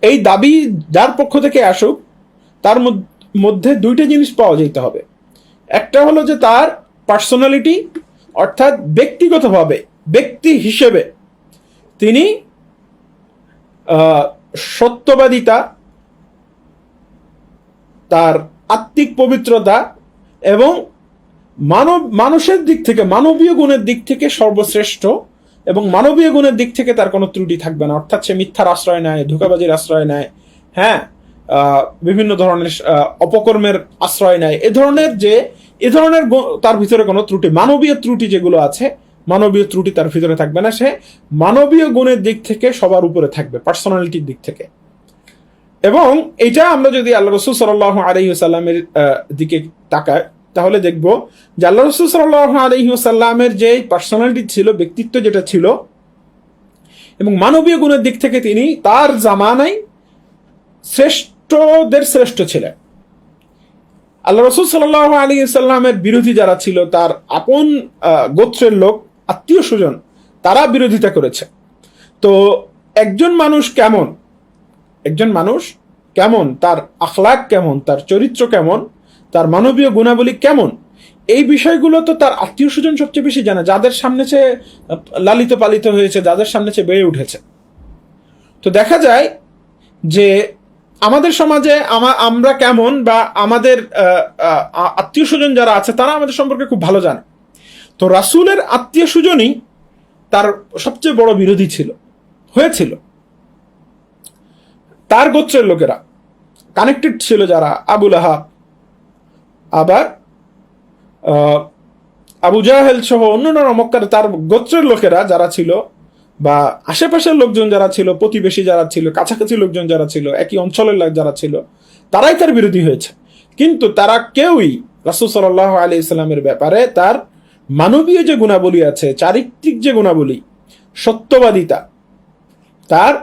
এই দাবি যার পক্ষ থেকে আসুক তার মধ্যে দুইটা জিনিস পাওয়া যেতে হবে। একটা হলো যে তার পার্সোনালিটি, অর্থাৎ ব্যক্তিগতভাবে, ব্যক্তি হিসেবে তিনি সত্যবাদিতা, তার আত্মিক পবিত্রতা এবং মানুষের দিক থেকে, মানবীয় গুণের দিক থেকে সর্বশ্রেষ্ঠ এবং মানবীয় গুণের দিক থেকে তার কোনো ত্রুটি থাকবে না, অর্থাৎ সে মিথ্যার আশ্রয় নেয়, ধোঁকাবাজির আশ্রয় নেয়, হ্যাঁ, বিভিন্ন ধরনের অপকর্মের আশ্রয় নেয়, এ ধরনের তার ভিতরে কোনো ত্রুটি, মানবীয় ত্রুটি যেগুলো আছে, মানবীয় ত্রুটি তার ভিতরে থাকবে না। সে মানবীয় গুণের দিক থেকে সবার উপরে থাকবে, পার্সোনালিটির দিক থেকে। এবং এটা আমরা যদি আল্লাহ রাসূল সাল্লাল্লাহু আলাইহি ওয়াসাল্লামের দিকে তাকাই, তাহলে দেখব যে আল্লাহ রাসূল সাল্লাল্লাহু আলাইহি ওয়াসাল্লামের যে পার্সোনালিটি ছিল, ব্যক্তিত্ব যেটা ছিল, এবং মানবীয় গুণের দিক থেকে তিনি তার জামানায় শ্রেষ্ঠদের শ্রেষ্ঠ ছিলেন। আল্লাহ রাসূল সাল্লাল্লাহু আলাইহি ওয়াসাল্লামের বিরোধী যারা ছিল, তার আপন গোত্রের লোক, আত্মীয় স্বজন, তারা বিরোধিতা করেছে। তো একজন মানুষ কেমন, তার আখলাক কেমন, তার চরিত্র কেমন, তার মানবীয় গুণাবলী কেমন, এই বিষয়গুলো তো তার আত্মীয় স্বজন সবচেয়ে বেশি জানে, যাদের সামনে সে লালিত পালিত হয়েছে, যাদের সামনে সে বেড়ে উঠেছে। তো দেখা যায় যে আমাদের সমাজে আমরা কেমন, বা আমাদের আত্মীয় স্বজন যারা আছে তারা আমাদের সম্পর্কে খুব ভালো জানে। তো রাসূলের আত্মীয় স্বজনই তার সবচেয়ে বড় বিরোধী হয়েছিল। তার গোত্রের লোকেরা কানেক্টেড ছিল, যারা আবু লাহাব, আবার আবু জাহেল সহ অন্যান্য মক্কার তার গোত্রের লোকেরা যারা ছিল, বা আশেপাশের লোকজন যারা ছিল, প্রতিবেশী যারা ছিল, কাছাকাছি লোকজন যারা ছিল, একই অঞ্চলের লোক যারা ছিল, তারাই তার বিরোধী হয়েছে। কিন্তু তারা কেউই রাসূল সাল্লাল্লাহু আলাইহি সাল্লামের ব্যাপারে তার মানবীয় যে গুণাবলী আছে, চারিত্রিক যে গুণাবলী, সত্যবাদিতা, তার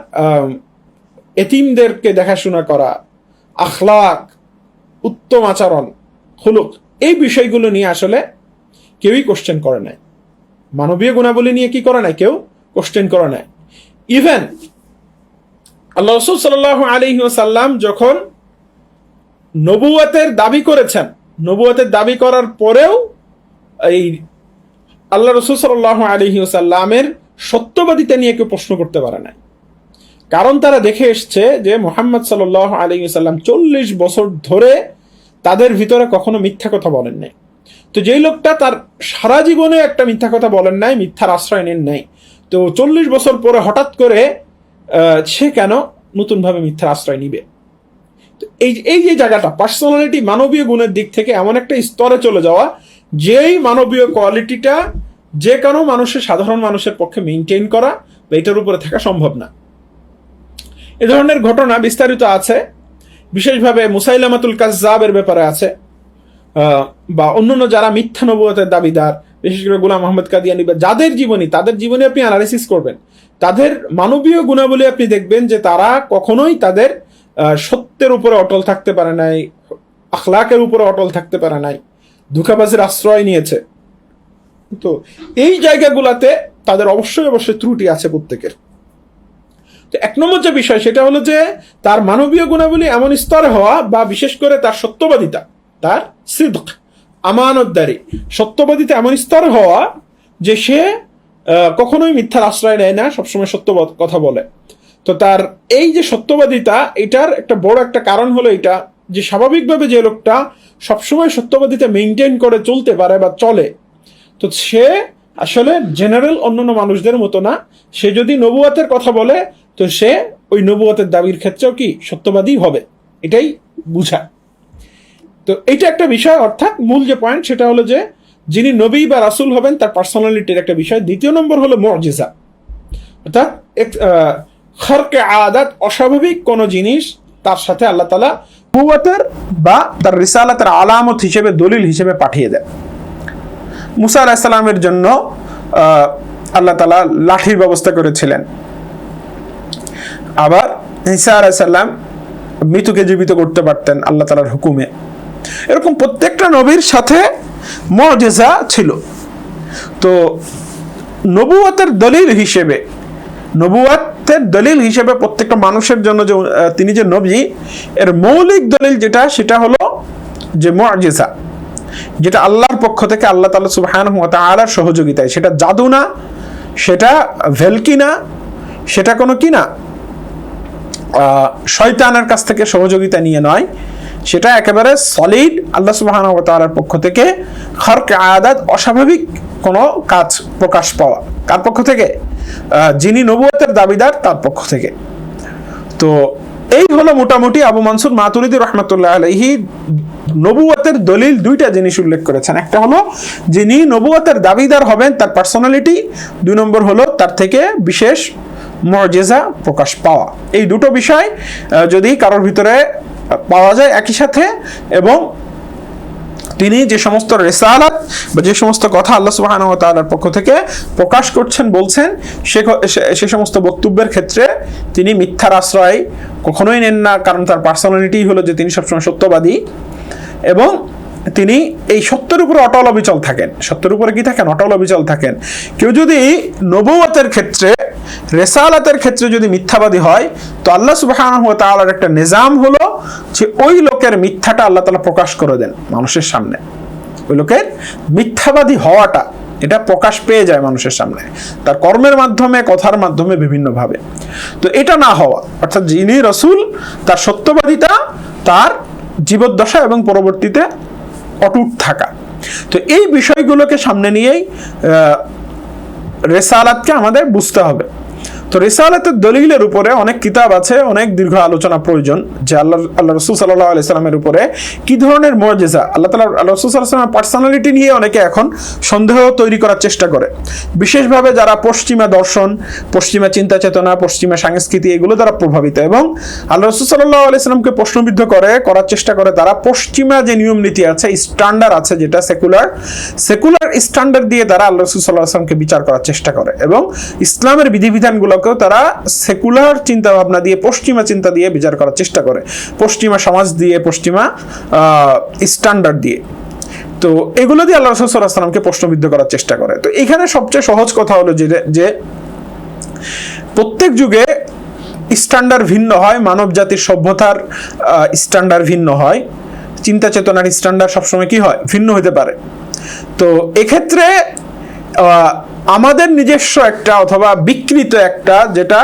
এতিমদেরকে দেখাশোনা করা, আখলাক, উত্তম আচরণ, খুলুক, এই বিষয়গুলো নিয়ে আসলে কেউই কোশ্চেন করে নাই। মানবীয় গুণাবলী নিয়ে কি করে নাই, কেউ কোশ্চেন করে নাই। ইভেন আল্লাহ রাসূল সাল্লাল্লাহু আলাইহি ওয়াসাল্লাম যখন নবুয়তের দাবি করেছেন, নবুয়তের দাবি করার পরেও এই আল্লাহ রাসূল সাল্লাল্লাহু আলাইহি ওয়াসাল্লামের সত্যবাদিতা নিয়ে কেউ প্রশ্ন করতে পারে নাই। কারণ তারা দেখে এসছে যে মুহাম্মদ সাল্লাল্লাহু আলাইহি ওয়াসাল্লাম 40 বছর ধরে তাদের ভিতরে কখনো মিথ্যা কথা বলেন নাই। তো যেই লোকটা তার সারা জীবনে একটা মিথ্যা কথা বলেন নাই, মিথ্যার আশ্রয় নেন নাই, তো 40 বছর পরে হঠাৎ করে সে কেন নতুনভাবে মিথ্যার আশ্রয় নিবে? তো এই যে জায়গাটা, পার্সোনালিটি, মানবীয় গুণের দিক থেকে এমন একটা স্তরে চলে যাওয়া, যেই মানবীয় কোয়ালিটিটা যে কোনো মানুষের, সাধারণ মানুষের পক্ষে মেনটেন করা বা এটার উপরে থাকা সম্ভব না। এ ধরনের ঘটনা বিস্তারিত আছে, বিশেষভাবে মুসাইলামাতুল কাজ্জাবের ব্যাপারে আছে, বা অন্যান্য যারা মিথ্যা নবুয়তের দাবিদার, বিশেষ করে গোলাম আহমদ কাদিয়ানী, বা তাদের জীবনী আপনি অ্যানালাইসিস করবেন, তাদের মানবীয় গুণাবলী আপনি দেখবেন যে তারা কখনোই তাদের সত্যের উপরে অটল থাকতে পারে নাই, আখলাকের উপরে অটল থাকতে পারে নাই, ধোঁকাবাজির আশ্রয় নিয়েছে। তো এই জায়গাগুলোতে তাদের অবশ্যই ত্রুটি আছে প্রত্যেকের। তো এক নম্বর যে বিষয়, সেটা হলো যে তার মানবীয় গুণাবলী এমন স্তরে হওয়া, বা বিশেষ করে তার সত্যবাদিতা, তার সিদক, আমানতদারি, সত্যবাদিতা এমন স্তরে হওয়া যে সে কখনোই মিথ্যার আশ্রয় নেয় না, সবসময় সত্য কথা বলে। তো তার এই যে সত্যবাদিতা, এটার একটা বড় একটা কারণ হলো এটা যে স্বাভাবিকভাবে যে লোকটা সবসময় সত্যবাদিতা মেনটেন করে চলতে পারে বা চলে, তো সে আসলে জেনারেল অন্যান্য মানুষদের মতো না। সে যদি নবুয়তের কথা বলে, তো সে ওই নবুয়তের দাবির ক্ষেত্রেও কি সত্যবাদী হবে, এটাই বুঝা। তো এটা একটা বিষয়, অর্থাৎ মূল যে পয়েন্ট সেটা হলো যে যিনি নবী বা রাসূল হবেন তার পার্সোনালিটির একটা বিষয়। দ্বিতীয় নম্বর হলো মুজিজা, অর্থাৎ খারকে আদাত, অস্বাভাবিক কোনো জিনিস তার সাথে আল্লাহ তাআলা নবুয়তের বা তার রিসালাতের আলামত হিসেবে, দলিল হিসেবে পাঠিয়ে দেন। মুসা আলাইহিস সালামের জন্য আল্লাহ তাআলা লাঠির ব্যবস্থা করেছিলেন, আবার ঈসা আলাইহিস সালাম মৃতকে জীবিত করতে পারতেন আল্লাহ তাআলার হুকুমে। এরকম প্রত্যেকটা নবীর সাথে মুজিজা ছিল। তো নবুয়তের দলিল হিসেবে প্রত্যেকটা মানুষের জন্য যে তিনি যে নবী, এর মৌলিক দলিল যেটা, সেটা হলো যে মুজিজা, যেটা আল্লাহর পক্ষ থেকে, আল্লাহ তাআলা সুবহানাহু ওয়া তাআলার সহযোগিতায়, সেটা জাদু না, সেটা ভেলকি না, সেটা কোনো কি না শয়তানের কাছ থেকে সহযোগিতা নিয়ে নয়, সেটা একেবারে সলিড আল্লাহ সুবহানাহু ওয়া তাআলার পক্ষ থেকে খারকে আদাত, অস্বাভাবিক কোনো কাজ প্রকাশ পাওয়া। কার পক্ষ থেকে? যিনি নবুয়তের দাবিদার তার পক্ষ থেকে। তো এই হলো মোটামুটি আবু মনসুর মাতুরিদি রহমতুল্লাহ আলাইহি নবুয়তের দলিল দুইটা জিনিস উল্লেখ করেছেন। একটা হলো যিনি নবুয়তের দাবিদার হবেন তার পার্সোনালিটি, 2 নম্বর হলো তার থেকে বিশেষ মুজিজা প্রকাশ পাওয়া। এই দুটো বিষয় যদি কারোর ভিতরে পাওয়া যায় একই সাথে, এবং তিনি যে সমস্ত রিসালাত বা যে সমস্ত কথা আল্লাহ সুবহানাহু ওয়া তাআলার পক্ষ থেকে প্রকাশ করছেন বলছেন, সে সমস্ত বক্তব্যের ক্ষেত্রে তিনি মিথ্যার আশ্রয় কখনোই নেন না, কারণ তার পার্সোনালিটি হলো যে তিনি সবসময় সত্যবাদী এবং তিনি এই সত্যের উপরে অটল অবিচল থাকেন। সত্যের উপরে কি থাকেন? অটল অবিচল থাকেন। কেউ যদি নবুয়তের ক্ষেত্রে, রিসালাতের ক্ষেত্রে যদি মিথ্যাবাদী হয়, তো আল্লাহ সুবহানাহু ওয়া তাআলার একটা নিজাম হলো যে ওই লোকের মিথ্যাটা আল্লাহ তাআলা প্রকাশ করে দেন মানুষের সামনে। ওই লোকের মিথ্যাবাদী হওয়াটা এটা প্রকাশ পেয়ে যায় মানুষের সামনে, তার কর্মের মাধ্যমে, কথার মাধ্যমে, বিভিন্নভাবে। তো এটা না হওয়া, অর্থাৎ যিনি রাসূল তার সত্যবাদিতা তার জীবদ্দশা এবং পরবর্তীতে অটুট থাকা। তো এই বিষয়গুলোকে সামনে নিয়েই রিসালাতকে আমাদের বুঝতে হবে। তো রিসালাতের দলিলের উপরে অনেক কিতাব আছে, অনেক দীর্ঘ আলোচনা প্রয়োজন যে আল্লাহ রাসূল সাল্লাল্লাহু আলাইহি সাল্লামের উপরে কি ধরনের মুজিজা, আল্লাহ রাসূল সাল্লাল্লাহু আলাইহি সাল্লামের পার্সোনালিটি নিয়ে অনেকে এখন সন্দেহ তৈরি করার চেষ্টা করে, বিশেষভাবে যারা পশ্চিমা দর্শন, পশ্চিমা চিন্তা চেতনা, পশ্চিমা সংস্কৃতি এগুলো দ্বারা প্রভাবিত, এবং আল্লাহ রাসূল সাল্লাল্লাহু আলাইহি সাল্লামকে প্রশ্নবিদ্ধ করার চেষ্টা করে তারা পশ্চিমা যে নিয়ম নীতি আছে, স্ট্যান্ডার্ড আছে, যেটা সেকুলার স্ট্যান্ডার্ড দিয়ে তারা আল্লাহ রাসূল সাল্লাল্লাহু আলাইহি সাল্লামকে বিচার করার চেষ্টা করে, এবং ইসলামের বিধিবিধানগুলো তারা সেকুলার চিন্তা ভাবনা দিয়ে, পশ্চিমা চিন্তা দিয়ে বিচার করার চেষ্টা করে, পশ্চিমা সমাজ দিয়ে, পশ্চিমা স্ট্যান্ডার্ড দিয়ে। তো এগুলো দিয়ে আল্লাহ রাসূল সাল্লাল্লাহু আলাইহি ওয়াসাল্লামকে প্রশ্নবিদ্ধ করার চেষ্টা করে। তো এখানে সবচেয়ে সহজ কথা হলো যে প্রত্যেক যুগে স্ট্যান্ডার্ড ভিন্ন হয়, মানব জাতির সভ্যতার স্ট্যান্ডার্ড ভিন্ন হয়, চিন্তা চেতনার স্ট্যান্ডার্ড সবসময় কি হয়? ভিন্ন হতে পারে। তো এক্ষেত্রে আমাদের নিজস্ব একটা অথবা বিকৃত একটা, যেটা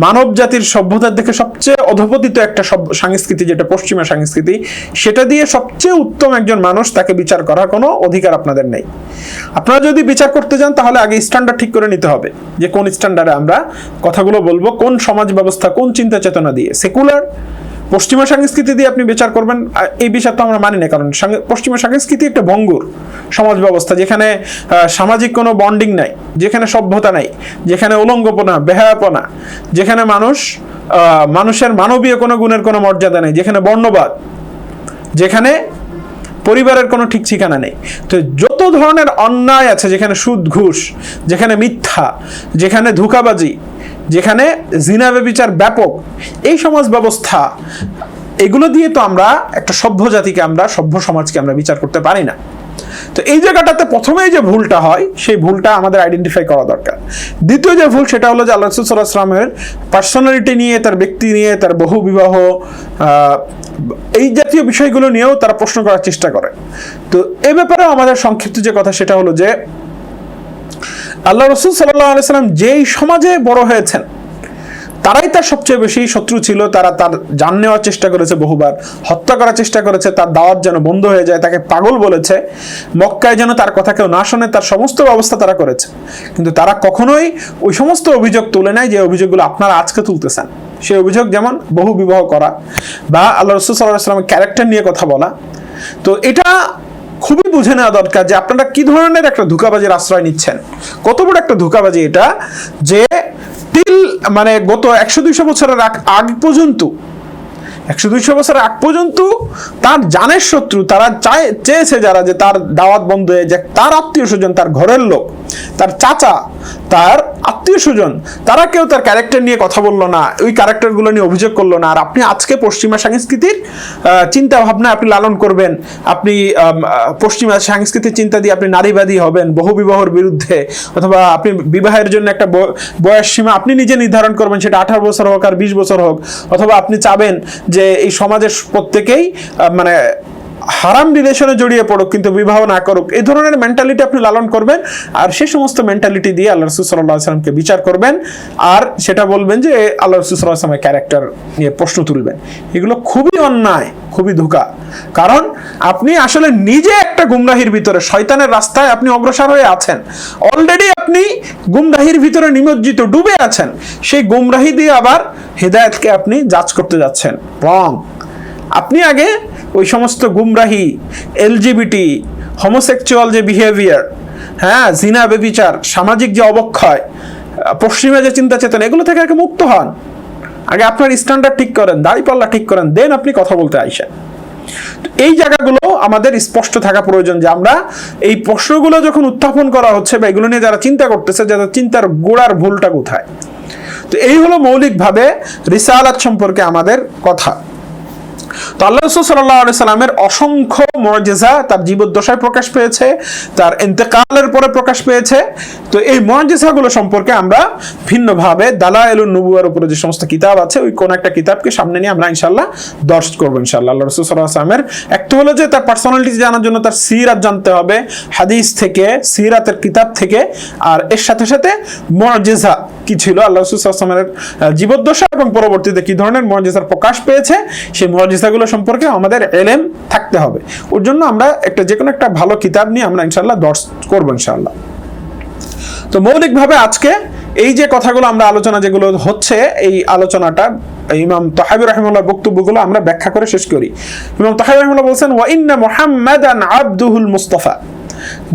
মানব জাতির সভ্যতার দেখে সবচেয়ে অধপতিত একটা সংস্কৃতি, যেটা পশ্চিমা সংস্কৃতি, সেটা দিয়ে সবচেয়ে উত্তম একজন মানুষ, তাকে বিচার করার কোনো অধিকার আপনাদের নেই। আপনারা যদি বিচার করতে যান তাহলে আগে স্ট্যান্ডার্ড ঠিক করে নিতে হবে যে কোন স্ট্যান্ডার্ডে আমরা কথাগুলো বলবো, কোন সমাজ ব্যবস্থা, কোন চিন্তা চেতনা দিয়ে। সেকুলার পশ্চিমা সংস্কৃতি দিয়ে আপনি বিচার করবেন, এই বিচার তো আমরা মানি না, কারণ পশ্চিমা সংস্কৃতি একটা ভঙ্গুর সমাজ ব্যবস্থা, যেখানে সামাজিক কোনো বন্ডিং নাই, যেখানে সভ্যতা নাই, যেখানে উলঙ্গপনা, বেহায়াপনা, যেখানে মানুষের মানবীয় কোনো গুণের কোনো মর্যাদা নেই, যেখানে বর্ণবাদ, যেখানে পরিবারের কোনো ঠিক ঠিকানা নেই। তো যত ধরনের অন্যায় আছে, যেখানে সুদ ঘুষ, যেখানে মিথ্যা, যেখানে ধোঁকাবাজি, যেখানে জিনা ব্যভিচার ব্যাপক, এই সমাজ ব্যবস্থা, এগুলো দিয়ে তো আমরা একটা সভ্য জাতিকে, আমরা সভ্য সমাজকে আমরা বিচার করতে পারি না। তো এই জায়গাটাতে প্রথমেই যে ভুলটা হয়, সেই ভুলটা আমাদের আইডেন্টিফাই করা দরকার। দ্বিতীয় যে ভুল, সেটা হলো যে আল্লাহ রাসূল সাল্লাল্লাহু আলাইহি ওয়াসাল্লামের পার্সোনালিটি নিয়ে, তার ব্যক্তি নিয়ে, তার বহু বিবাহ, এই জাতীয় বিষয়গুলো নিয়েও তারা প্রশ্ন করার চেষ্টা করে। তো এ ব্যাপারে আমাদের সংক্ষিপ্ত যে কথা, সেটা হলো যে আল্লাহ রাসূল সাল্লাল্লাহু আলাইহি ওয়াসাল্লাম যেই সমাজে বড় হয়েছেন, তারাই তার সবচেয়ে বেশি শত্রু ছিল। তারা তার জান নেওয়ার চেষ্টা করেছে, বহুবার হত্যা করার চেষ্টা করেছে, তার দাওয়াত যেন বন্ধ হয়ে যায়, তাকে পাগল বলেছে, মক্কায় যেন তার কথা কেউ না শোনে, তার সমস্ত ব্যবস্থা তারা করেছে। কিন্তু তারা কখনোই ওই সমস্ত অভিযোগ তুলে নেয় যে অভিযোগগুলো আপনারা আজকে তুলতেছেন। সেই অভিযোগ যেমন বহু বিবাহ করা বা আল্লাহ রাসূল সাল্লাল্লাহু আলাইহি ওয়াসাল্লামের ক্যারেক্টার নিয়ে কথা বলা। তো এটা খুবই বুঝে নেওয়া দরকার যে আপনারা কি ধরনের একটা ধোঁকাবাজির আশ্রয় নিচ্ছেন। কত বড় একটা ধোঁকাবাজি এটা, যে মানে গত 100-200 বছরের আগ পর্যন্ত, 100-200 বছরের আগ পর্যন্ত তার জানের শত্রু, তারা চেয়েছে যারা, যে তার দাওয়াত বন্ধ হয়ে যায়, তার আত্মীয় স্বজন, তার ঘরের লোক, তার চাচা, তার আত্মীয় স্বজন, তারা কেউ তার ক্যারেক্টার নিয়ে কথা বললো না, ওই ক্যারেক্টারগুলো নিয়ে অভিযোগ করলো না। আর আপনি আজকে পশ্চিমা সংস্কৃতির চিন্তা ভাবনা আপনি লালন করবেন, আপনি পশ্চিমা সংস্কৃতির চিন্তা দিয়ে আপনি নারীবাদী হবেন, বহু বিবাহের বিরুদ্ধে, অথবা আপনি বিবাহের জন্য একটা বয়স সীমা আপনি নিজে নির্ধারণ করবেন, সেটা 18 বছর হোক আর 20 বছর হোক, অথবা আপনি চাবেন যে এই সমাজের প্রত্যেকেই মানে হারাম রিলেশনে জড়িয়ে পড়ুক কিন্তু বিবাহ না করুক, এই ধরনের মেন্টালিটি আপনি লালন করবেন। আর সেই সমস্ত মেন্টালিটি দিয়ে আল্লাহ রাসূল সাল্লাল্লাহু আলাইহি ওয়াসাল্লামকে বিচার করবেন, আর সেটা বলবেন যে আল্লাহ রাসূল সাল্লাল্লাহু আলাইহি ওয়াসাল্লামের ক্যারেক্টার নিয়ে প্রশ্ন তুলবেন। এগুলো খুবই অন্যায়, খুবই ধোঁকা। কারণ আপনি আসলে নিজে একটা গুমরাহির ভিতরে, শয়তানের রাস্তায় আপনি অগ্রসর হয়ে আছেন, অলরেডি আপনি গুমরাহির ভিতরে নিমজ্জিত, ডুবে আছেন। সেই গুমরাহি দিয়ে আবার হেদায়েতকে আপনি জাজ করতে যাচ্ছেন, রং। আপনি আগে ওই সমস্ত গুমরাহি, এলজিবিটি, হোমোসেক্সুয়াল যে বিহেভিয়ার, হ্যাঁ, জিনা, বেবিচার, সামাজিক যে অবক্ষয়, পশ্চিমা যে চিন্তা চেতনা, এগুলো থেকে আগে মুক্ত হন। আগে আপনার স্ট্যান্ডার্ড ঠিক করেন, দাড়িপাল্লা ঠিক করেন, দেন আপনি কথা বলতে আইসেন। এই জায়গাগুলো আমাদের স্পষ্ট থাকা প্রয়োজন যে আমরা এই প্রশ্নগুলো যখন উত্থাপন করা হচ্ছে বা এগুলো নিয়ে যারা চিন্তা করতেছে, যাদের চিন্তার গোড়ার ভুলটা কোথায়। তো এই হলো মৌলিকভাবে রিসালাত সম্পর্কে আমাদের কথা। তো আল্লাহ রাসূল সাল্লাল্লাহু আলাইহি সাল্লামের অসংখ্য মুআজিজা তার জীবদ্দশায় প্রকাশ পেয়েছে, তার ইন্তেকালের পরে প্রকাশ পেয়েছে। তো এই মুআজিজাগুলো সম্পর্কে আমরা ভিন্নভাবে দালায়েলুন নবুওয়ার উপরে যে সমস্ত কিতাব আছে, ওই কোন একটা কিতাবকে সামনে নিয়ে আমরা ইনশাআল্লাহ দর্শ করব ইনশাআল্লাহ। আল্লাহ রাসূল সাল্লাল্লাহু আলাইহি সাল্লামের একটা হলো যে তার পার্সোনালিটি জানার জন্য তার সিরাত জানতে হবে, হাদিস থেকে, সিরাতের কিতাব থেকে। আর এর সাথে সাথে মুআজিজা কি ছিল, আল্লাহ রাসূল সাল্লাল্লাহু আলাইহি সাল্লামের জীবদ্দশা এবং পরবর্তীতে কি ধরনের মুআজিজার প্রকাশ পেয়েছে, সেই মুআজিজাগুলো সম্পর্কে আমাদের ইলম থাকতে হবে। ওর জন্য আমরা যে কোনো একটা ভালো কিতাব নিয়ে আমরা ইনশাআল্লাহ দর্শ করব ইনশাআল্লাহ। তো মৌলিকভাবে আজকে এই যে কথাগুলো আমরা আলোচনা যেগুলো হচ্ছে, এই আলোচনাটা ইমাম তাহাবী রাহিমাহুল্লাহর বক্তব্যগুলো আমরা ব্যাখ্যা করে শেষ করি। ইমাম তাহাবী রাহিমাহুল্লাহ বলেন, ওয়া ইন্না মুহাম্মাদান আবদুহুল মুস্তাফা,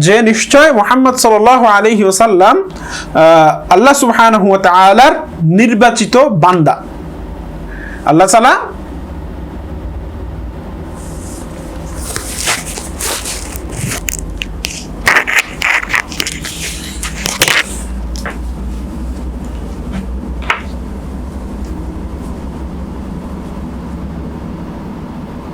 যে নিশ্চয় মুহাম্মদ সাল্লাল্লাহু আলাইহি ওয়াসাল্লাম আল্লাহ সুবহানাহু ওয়া তাআলার নির্বাচিত বান্দা। আল্লাহ তাআলা